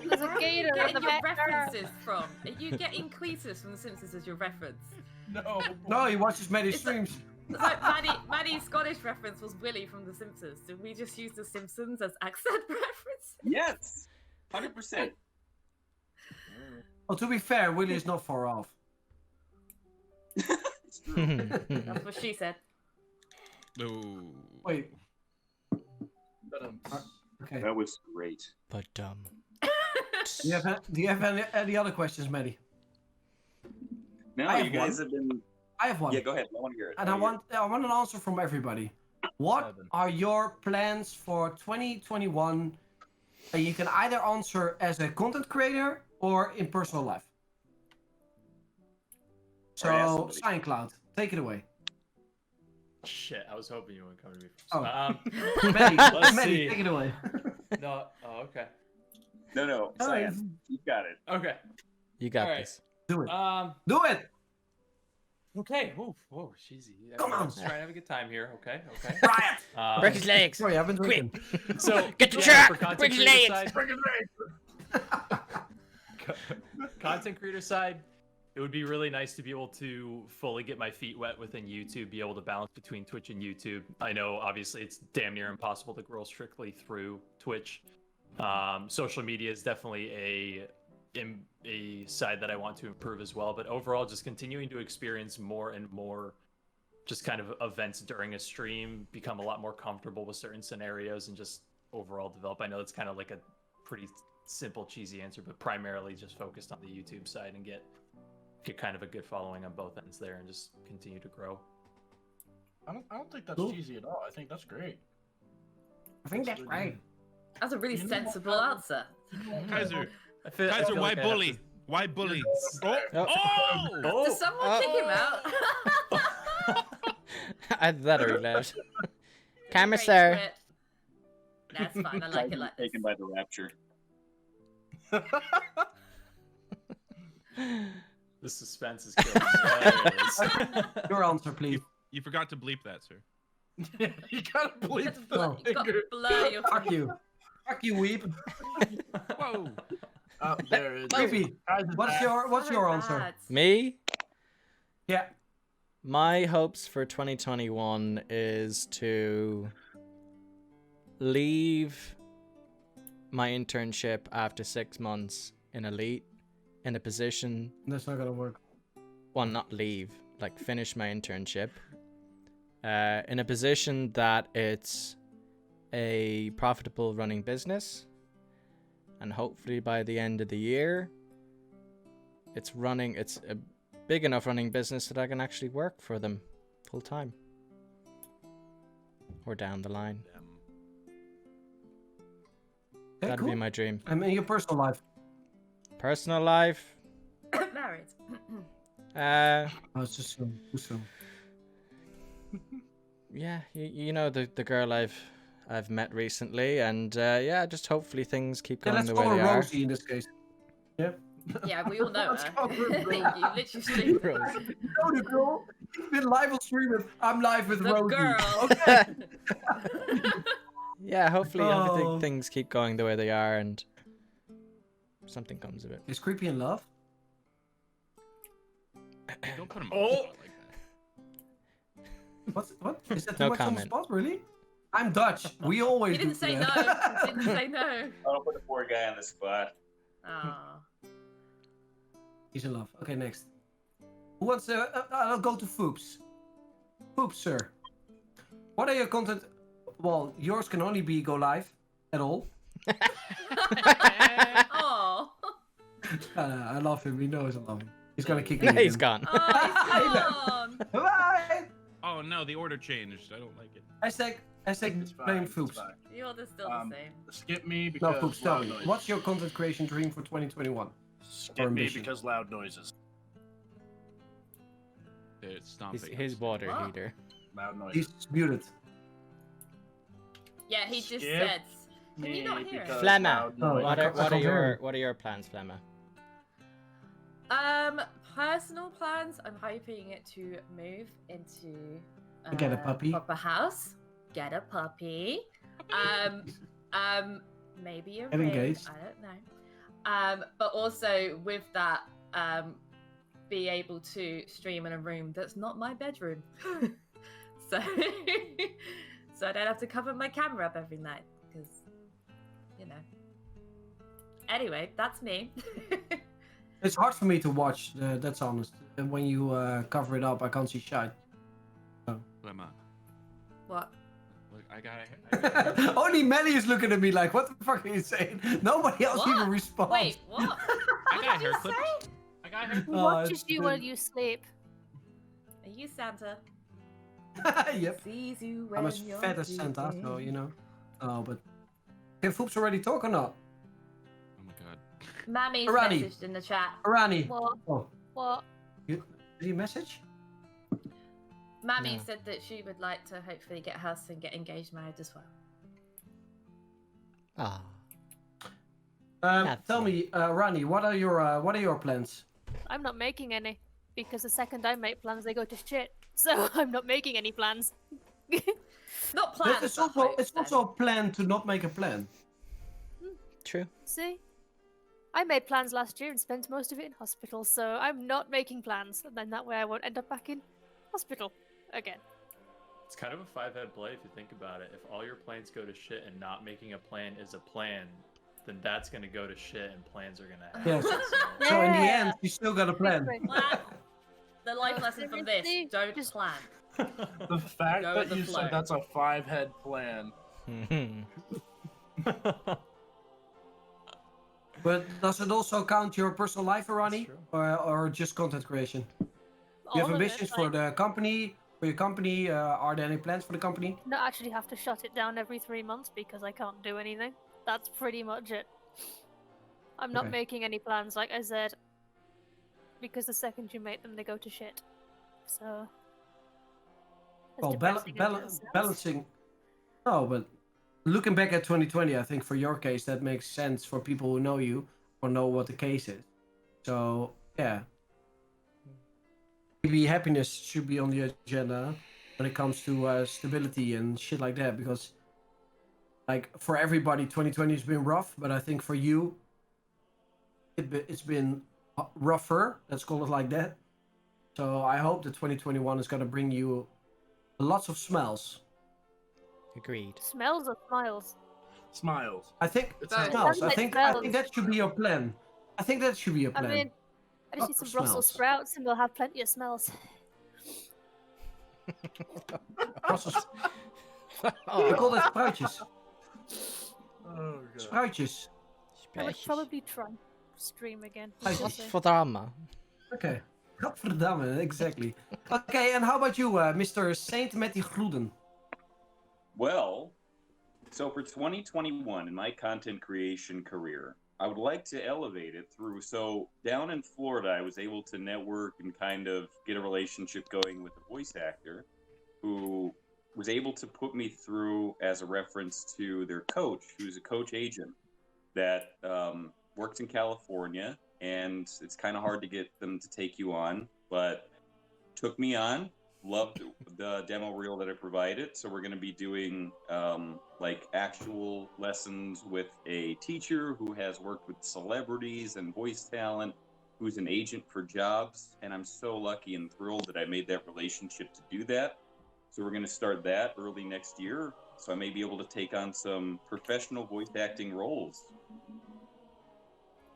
There's a gator Where are in you the getting your back. references from? Are you getting Cletus from The Simpsons as your reference? No. No, he watches many It's streams. It's like Maddie's Scottish reference was Willy from The Simpsons. Did we just use The Simpsons as accent reference? Yes, 100%. Well, to be fair, Willie is not far off. It's true. That's what she said. Ooh. Wait, But, okay. That was great. But Do you have any other questions, Maddie? Now I you have guys one. have been. I have one. Yeah, go ahead. I want to hear it. And I want an answer from everybody. What are your plans for 2021? And you can either answer as a content creator or in personal life. So, SignCloud, take it away. Shit, I was hoping you wouldn't come to me first. Oh. Maddie, see. take it away. No. Oh, okay. No, Cyan, you got it. Okay. You got All right. this. Do it. Um. Do it. Okay. Whoa, cheesy. Come on. Let's try and have a good time here. Okay. Riot. Break his legs. Sorry, I've been drinking. So Get the yeah, truck, for content break his creator legs. side- content creator side, it would be really nice to be able to fully get my feet wet within YouTube, be able to balance between Twitch and YouTube. I know obviously it's damn near impossible to grow strictly through Twitch. Social media is definitely a side that I want to improve as well, but overall just continuing to experience more and more just kind of events during a stream, become a lot more comfortable with certain scenarios, and just overall develop. I know it's kind of like a pretty simple, cheesy answer, but primarily just focused on the YouTube side and get kind of a good following on both ends there and just continue to grow. I don't think that's Cool. cheesy at all. I think that's great. I think that's right. That's a really You know sensible what? answer. Kaiser, I feel Kaiser, like why I have bully? to- Why bully? Oh. Oh! Does someone kick him out? I'd that are loud. Camera, Great sir. for it. That's fine. I like it like this. Taken by the rapture. The suspense is killing me. There it is. Your answer, please. You forgot to bleep that, sir. You gotta You believe got to the blur, you got to finger. blur your Fuck you. Fuck you, Weep. Whoa! Oh, there it is. Creepy. Kaiser's What's back. your So answer? bad. Me? Yeah. My hopes for 2021 is to leave my internship after 6 months in Elite in a position, That's not gonna work. well, not leave, like finish my internship, in a position that it's a profitable running business, and hopefully by the end of the year, it's a big enough running business that I can actually work for them full time. Or down the line. Okay, That'd cool. be my dream. I mean, your personal life. Personal life, Married. Oh, it's just too soon. yeah, you know the girl I've met recently, and yeah, just hopefully things keep Yeah, going let's the call way her they are. Rosie in this case. Yeah. Yeah, we all know Let's her. go for it, bro. You literally streamed it. Rosie. No, the girl. You've been live on stream with. I'm live with The Rosie. girl. Okay. Yeah, hopefully Oh. things keep going the way they are, and something comes of it. Is Creepy in love? Don't put him Oh! on the spot like that. What? Is that too No much on the comment. spot? Really? I'm Dutch. We always You didn't do say no. that. You didn't say no. I'll put the poor guy on the spot. Oh. He's in love. Okay, next. Who wants to... I'll go to Foops. Foops, sir. What are your content... Well, yours can only be go live at all. Oh. I love him. He knows I love him. He's gonna kick me Yeah, he's again. gone. Oh, he's gone. Bye! Oh no, the order changed. I don't like it. Hashtag It's blame fine, Foops. it's fine. You're still Um, the same. Skip me No, because Foops, tell loud me. noises. What's your content creation dream for 2021? Skip me ambition? because loud noises. It's stomping. His water What? heater. Loud noises. He's muted. Yeah, he just Skip said. Can you not hear him? because Flemma. loud Oh, noises. What are your plans, Flemma? Personal plans. I'm hoping it to move into Get a puppy. proper house. Get a puppy. Maybe a Get ring. engaged. I don't know. But also with that, be able to stream in a room that's not my bedroom. so, so I don't have to cover my camera up every night because, you know. Anyway, that's me. It's hard for me to watch, that's honest. And when you cover it up, I can't see shite. Lemma. What? Look, I got. Only Melly is looking at me like, what the fuck are you saying? Nobody else What? even responds. Wait, what? I What got did you hair clips. say? I got hair. Who Oh, watches it's you been- while you sleep? Are you Santa? Yep. Sees you when I'm as you're fat as Santa, so sleeping. you know. Oh, but can Foops already talk or not? Oh my god. Mammy's Arani. messaged in the chat. Arani. What? Oh, What? did he message? Mammy No. said that she would like to hopefully get a house and get engaged, married as well. Ah, Tell me, Rani, what are your plans? I'm not making any because the second I make plans, they go to shit. So I'm not making any plans. Not But plans. it's but also hopes, it's then. also a plan to not make a plan. true. See? I made plans last year and spent most of it in hospital, so I'm not making plans, and then that way I won't end up back in hospital again. It's kind of a five-head play if you think about it. If all your plans go to shit and not making a plan is a plan, then that's gonna go to shit and plans are gonna happen. Yes. So- So in the Yeah. end, you still got a plan. Wow. The life lesson from this: Seriously? don't Just- plan. The fact Go that with the you flow. said that's a 5-head plan. But does it also count your personal life, Arani, true. or just content creation? You All have of it, ambitions for like, the company, for your company. Are there any plans for the company? not actually have to shut it down every 3 months because I can't do anything. That's pretty much it. I'm not Okay. making any plans, like I said, because the second you make them, they go to shit. So. as Well, depressing as it sounds. balancing. No, but looking back at 2020, I think for your case that makes sense for people who know you or know what the case is. So yeah, maybe happiness should be on the agenda when it comes to stability and shit like that. Because like for everybody, 2020 has been rough, but I think for you, it's been rougher. Let's call it like that. So I hope that 2021 is gonna bring you lots of smells. Agreed. Smells or smiles? Smiles. I think It smells. sounds I like think smells. that should be your plan. I think that should be your I plan. mean, I just need Lots of some Brussels smells. sprouts and we'll have plenty of smells. Brussels. We call that spruitjes. Oh, God. Spruitjes. I would probably try stream again. Spruitjes. Godverdamme. Okay. Gadverdamme, exactly. Okay, and how about you, Mr. Saint met die gloeden? Well, so for 2021 in my content creation career, I would like to elevate it through. So down in Florida, I was able to network and kind of get a relationship going with a voice actor who was able to put me through as a reference to their coach, who's a coach agent that works in California. And it's kind of hard to get them to take you on, but took me on. Loved the demo reel that I provided. So we're going to be doing like actual lessons with a teacher who has worked with celebrities and voice talent, who's an agent for jobs. And I'm so lucky and thrilled that I made that relationship to do that. So we're going to start that early next year. So I may be able to take on some professional voice acting roles.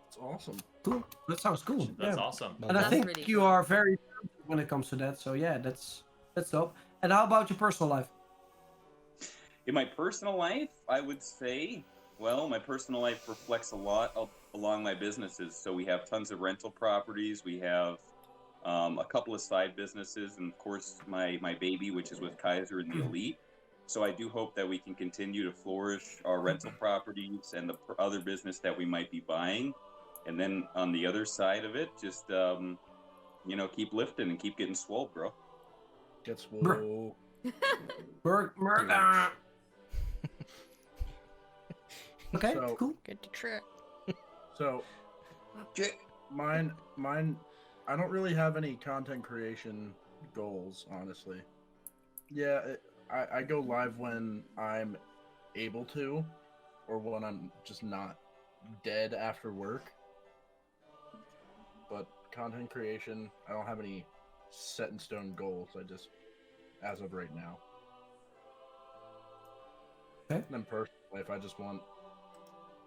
It's awesome. Cool. That sounds cool. That's yeah. awesome. And I That's think really you cool. are very talented when it comes to that. So yeah, that's dope. And how about your personal life? In my personal life, I would say, well, my personal life reflects a lot along my businesses. So we have tons of rental properties. We have a couple of side businesses, and of course, my baby, which is with Kaiser and the Elite. So I do hope that we can continue to flourish our rental properties and the other business that we might be buying. And then on the other side of it, just keep lifting and keep getting swole, bro. Get swole. Murder. Okay, So- cool. Get the trick. So, mine. I don't really have any content creation goals, honestly. Yeah, I go live when I'm able to, or when I'm just not dead after work. But content creation, I don't have any set in stone goals. I just, as of right now. Okay. And then personal life,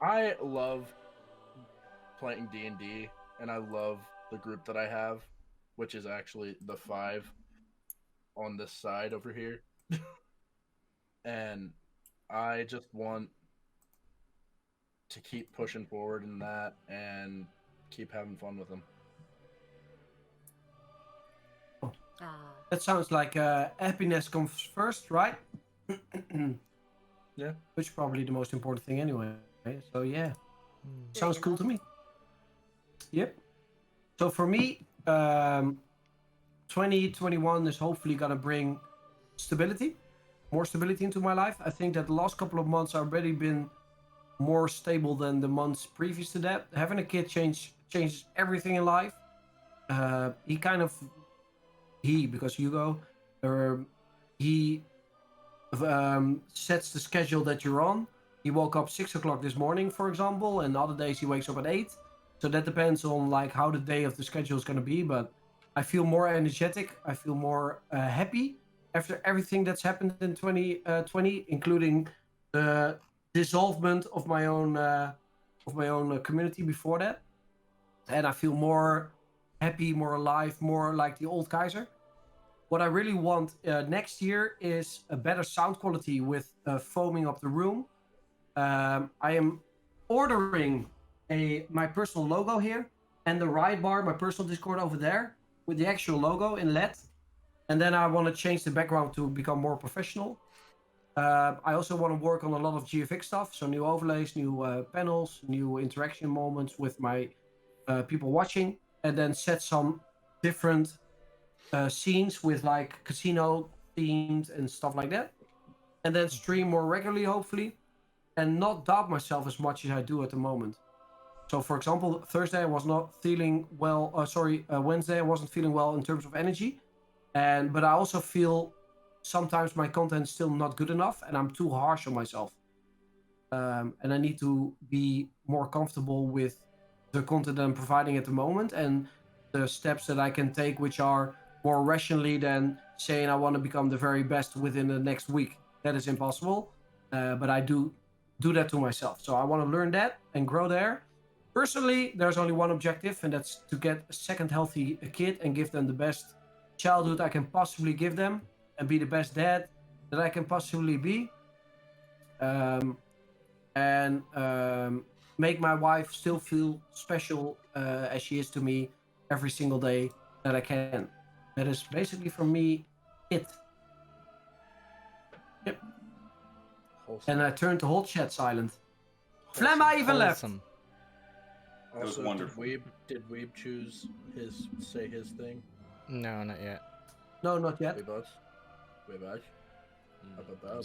I love playing D&D, and I love the group that I have, which is actually the 5 on this side over here. And I just want to keep pushing forward in that and keep having fun with them. Ah, That sounds like happiness comes first, right? Yeah. Which is probably the most important thing anyway. So yeah, Hmm. sounds cool to me. Yep. So for me, 2021 is hopefully gonna bring stability, more stability into my life. I think that the last couple of months have already been more stable than the months previous to that. Having a kid changes everything in life. Because Hugo, he sets the schedule that you're on. He woke up 6 o'clock this morning, for example, and other days he wakes up at 8. So that depends on like how the day of the schedule is going to be. But I feel more energetic. I feel more happy after everything that's happened in 2020, including the dissolvement of my own community before that. And I feel more happy, more alive, more like the old Kaiser. What I really want next year is a better sound quality with foaming up the room. I am ordering my personal logo here and the ride bar, my personal Discord over there with the actual logo in LED. And then I want to change the background to become more professional. I also want to work on a lot of GFX stuff, so new overlays, new panels, new interaction moments with my people watching, and then set some different scenes with like casino themes and stuff like that. And then stream more regularly, hopefully, and not doubt myself as much as I do at the moment. So, for example, Thursday I was not feeling well. Wednesday I wasn't feeling well in terms of energy, but I also feel sometimes my content is still not good enough, and I'm too harsh on myself. And I need to be more comfortable with the content I'm providing at the moment and the steps that I can take, which are more rationally than saying I want to become the very best within the next week. That is impossible. But I do that to myself. So I want to learn that and grow there. Personally, there's only one objective, and that's to get a second healthy kid and give them the best childhood I can possibly give them and be the best dad that I can possibly be. And make my wife still feel special as she is to me every single day that I can. That is basically for me it. Yep. Wholesome. And I turned the whole chat silent. Flemma even left. Wholesome. That was Also, wonderful. Did Weeb choose say his thing? No, not yet. No, not yet. Weebus? Weebus?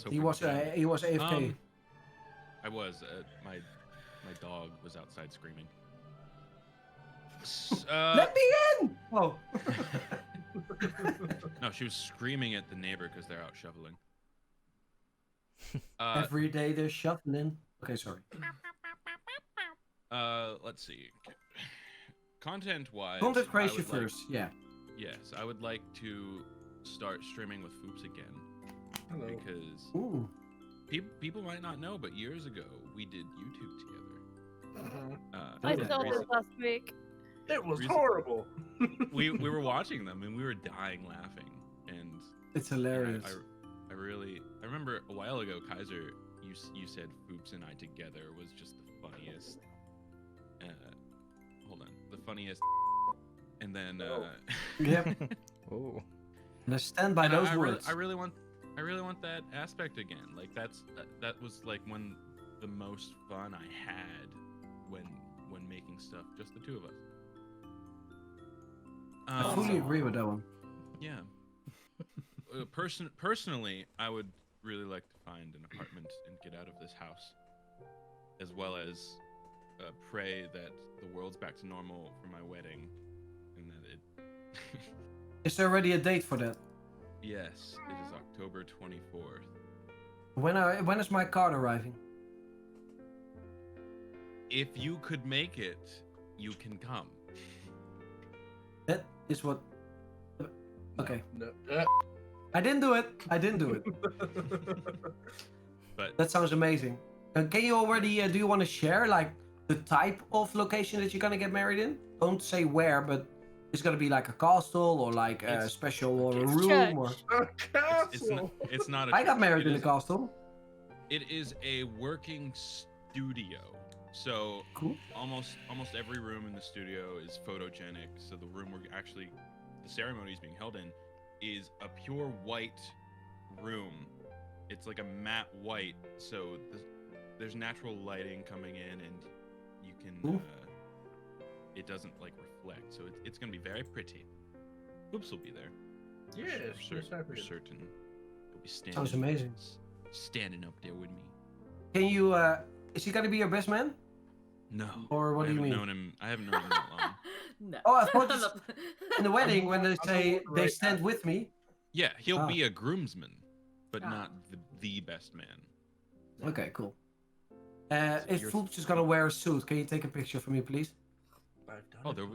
So He was AFK. I was. My dog was outside screaming. Let me in! Oh. No, she was screaming at the neighbor because they're out shoveling. Every day they're shuffling. Okay, sorry. Let's see. Content-wise, Content I creation would like- first, yeah. Yes, I would like to start streaming with Foops again. Hello. Because Ooh. people might not know, but years ago we did YouTube together. I and saw this recent- last week. It was Recent- horrible. we were watching them and we were dying laughing. And It's hilarious. I remember a while ago, Kaiser, you said Foops and I together was just the funniest. Hold on, the funniest. And then Yep. Oh. And I stand by those words. I really want that aspect again. Like that was like when the most fun I had when making stuff, just the two of us. I fully agree with that one. Yeah. Personally, I would really like to find an apartment and get out of this house, as well as pray that the world's back to normal for my wedding, and that it. Is there already a date for that? Yes, it is October 24th. When is my card arriving? If you could make it, you can come. That is what. Okay. No. I didn't do it. But That sounds amazing. Can you already? Do you want to share like the type of location that you're gonna get married in? Don't say where, but it's gonna be like a castle or like a It's- special or a It's room church. or. it's not a I got church. married It in a is- castle. It is a working studio. So Cool. almost every room in the studio is photogenic. So the room the ceremony is being held in is a pure white room. It's like a matte white, so there's natural lighting coming in, and you can. Cool. It doesn't like reflect, so it's gonna be very pretty. Oops, will be there. Yes, for certain. He'll be standing. Sounds amazing. Standing up there with me. Can you? Is he gonna be your best man? No. Or what I do you haven't mean? known him. I haven't known him that long. No. Oh, I thought this- In the wedding, when they I'm say the one they right stand now. with me. Yeah, he'll Ah. be a groomsman, but Ah. not the best man. Okay, cool. So If you're- Foops is gonna wear a suit, can you take a picture for me, please? I've done Oh, it there'll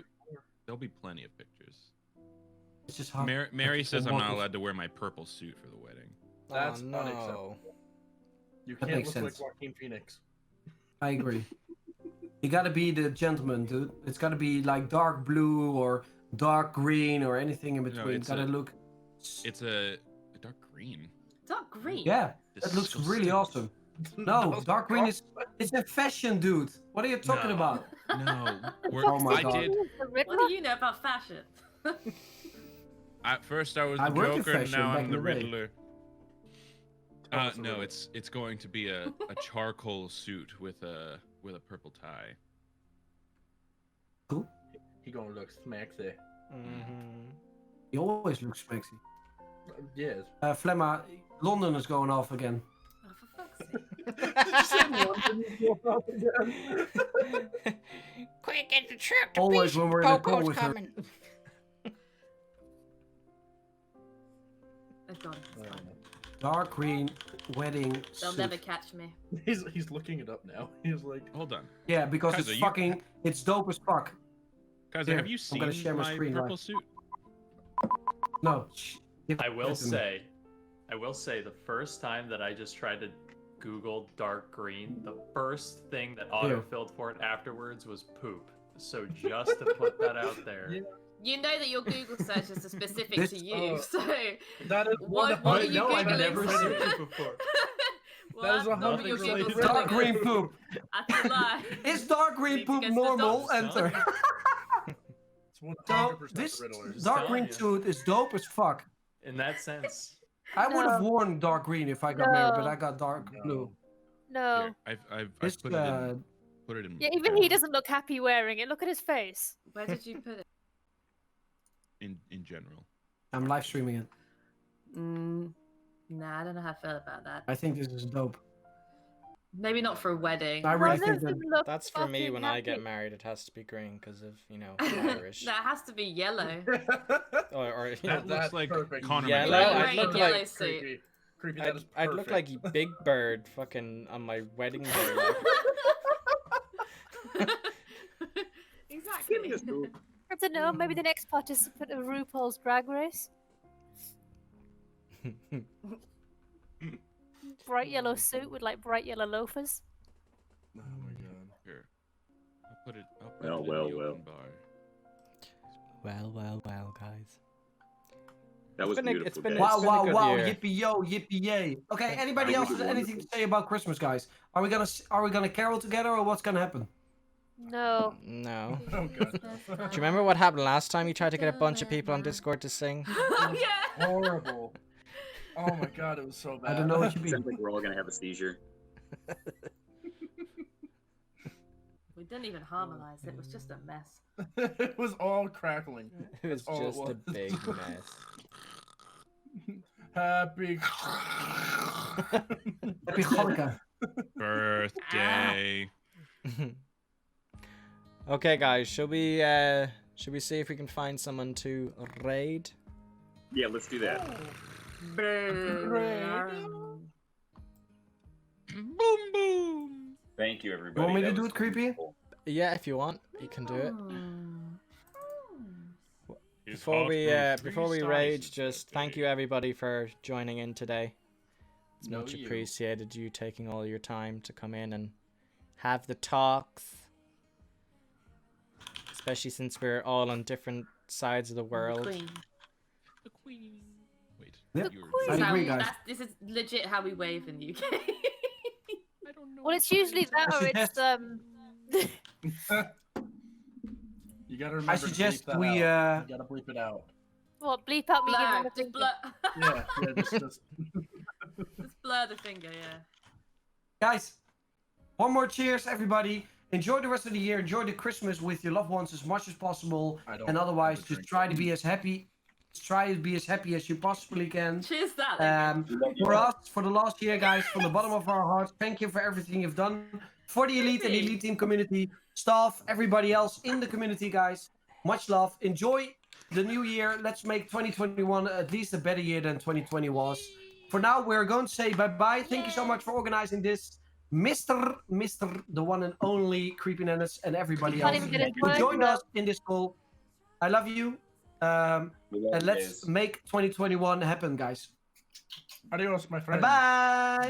before. be plenty of pictures. It's just hard. Mary says I'm not allowed to wear my purple suit for the wedding. That's oh, no. unacceptable. You That can't makes look like sense. Joaquin Phoenix. I agree. You gotta be the gentleman, dude. It's gotta be like dark blue or dark green or anything in between. it's Gotta a- look. It's a dark green. Dark green. Yeah, that looks really Disgusting. awesome. No, Those dark are green is it's a fashion, dude. What are you talking No. about? No, Oh my I God. did. The Riddler? What do you know about fashion? At first, I was I the worked in Joker, and fashion now back I'm in the the day. Riddler. Tell us a No, riddle. it's going to be a charcoal suit with a purple tie. Cool. He gonna look smaxy. Mm-hmm. He always looks sexy. Yes. Flemma, London is going off again. Oh, for fuck's sake. Quick, get the trip to Always when we're in a call Popo's with her. coming. It's gone. It's gone. Dark green wedding They'll suit. never catch me. He's looking it up now. He's like, Hold on, Yeah, because Kaiser, it's you- fucking, it's dope as fuck. Kaiser. Here, Have you I'm gonna seen share my my screen, purple right? suit? No. Shh. Give I it will to me. say, the first time that I just tried to Google dark green, the first thing that autofilled for it afterwards was poop. So just to put that out there. Yeah. You know that your Google search is specific This- to you, so that is what are you No, I've Googling? never seen it before. Well, That is that's not what 100% your Google related. said. Dark green poop. That's a lie. Is dark green Need to poop get to the normal? doctor, Enter. It's 100% So the this Riddler. dark telling green you. suit is dope as fuck. In that sense. I would have No. worn dark green if I got married, but No. I got dark No. blue. No. Here, I've This put it in. Put it in. Yeah, even he doesn't look happy wearing it. Look at his face. Where did you put it? in general. I'm live streaming it. Nah, I don't know how I feel about that. I think this is dope. Maybe not for a wedding. I Why really think does that. him look That's for me fucking when I get happy? married. It has to be green because of, Irish. No, it has to be yellow. or That looks like perfect. Connor Yellow, McGregor. I'd Wearing look a yellow like- suit. Creepy. Creepy, that is I'd look like perfect. Big Bird fucking on my wedding day. Like. Exactly. I don't know. Maybe the next participant of RuPaul's Drag Race. Bright yellow suit with like bright yellow loafers. Oh my god. Here, I'll put it Well, in the well, open well. bar. Well, guys. That was been a- beautiful. it's been Dad. a- Wow, been wow, good wow! year. Yippee yo, yippee yay! Okay, anybody That else was has anything to wonderful. say about Christmas, guys? Are we gonna carol together, or what's gonna happen? No. No. Oh god. Do you remember what happened last time you tried to get a bunch of people on Discord to sing? Oh, yeah. Horrible. Oh my god, it was so bad. I don't know what you mean. Sounds like we're all gonna have a seizure. We didn't even harmonize. It was just a mess. It was all crackling. It was all it just a was. big mess. Happy. Happy Hanukkah. Birthday. Okay, guys, should we see if we can find someone to raid? Yeah, let's do that. Boom boom. Thank you, You everybody. want me to That do was it, creepy? wonderful. Yeah, if you want, you can do it. It's Before hot we brew, before we three raid, slices just of thank birthday. you everybody for joining in today. It's No, much you. appreciated, you taking all your time to come in and have the talks. Especially since we're all on different sides of the world. Queen. The queen. Wait. Yep. you were- I That's how agree, we- guys. This is legit how we wave in the UK. I don't know. Well, it's usually that or it's You gotta remember. I to suggest bleep that we out. You gotta bleep it out. what bleep out me giving Blur. the Just finger. blur. Yeah, just Just blur the finger, yeah. Guys, one more cheers, everybody. Enjoy the rest of the year. Enjoy the Christmas with your loved ones as much as possible. I don't And otherwise, have a just drink. try to be as happy. Try to be as happy as you possibly can. Cheers that. For us, for the last year, guys, from the bottom of our hearts, thank you for everything you've done for the Elite and Elite Team community, staff, everybody else in the community, guys. Much love. Enjoy the new year. Let's make 2021 at least a better year than 2020 was. For now, we're going to say bye-bye. Thank you so much for organizing this. Mr. the one and only Creepy Nanas, and everybody Can't else even get his who words joined out. us in this call. I love you. We love And you let's guys. make 2021 happen, guys. Adios, my friend. Bye. Bye.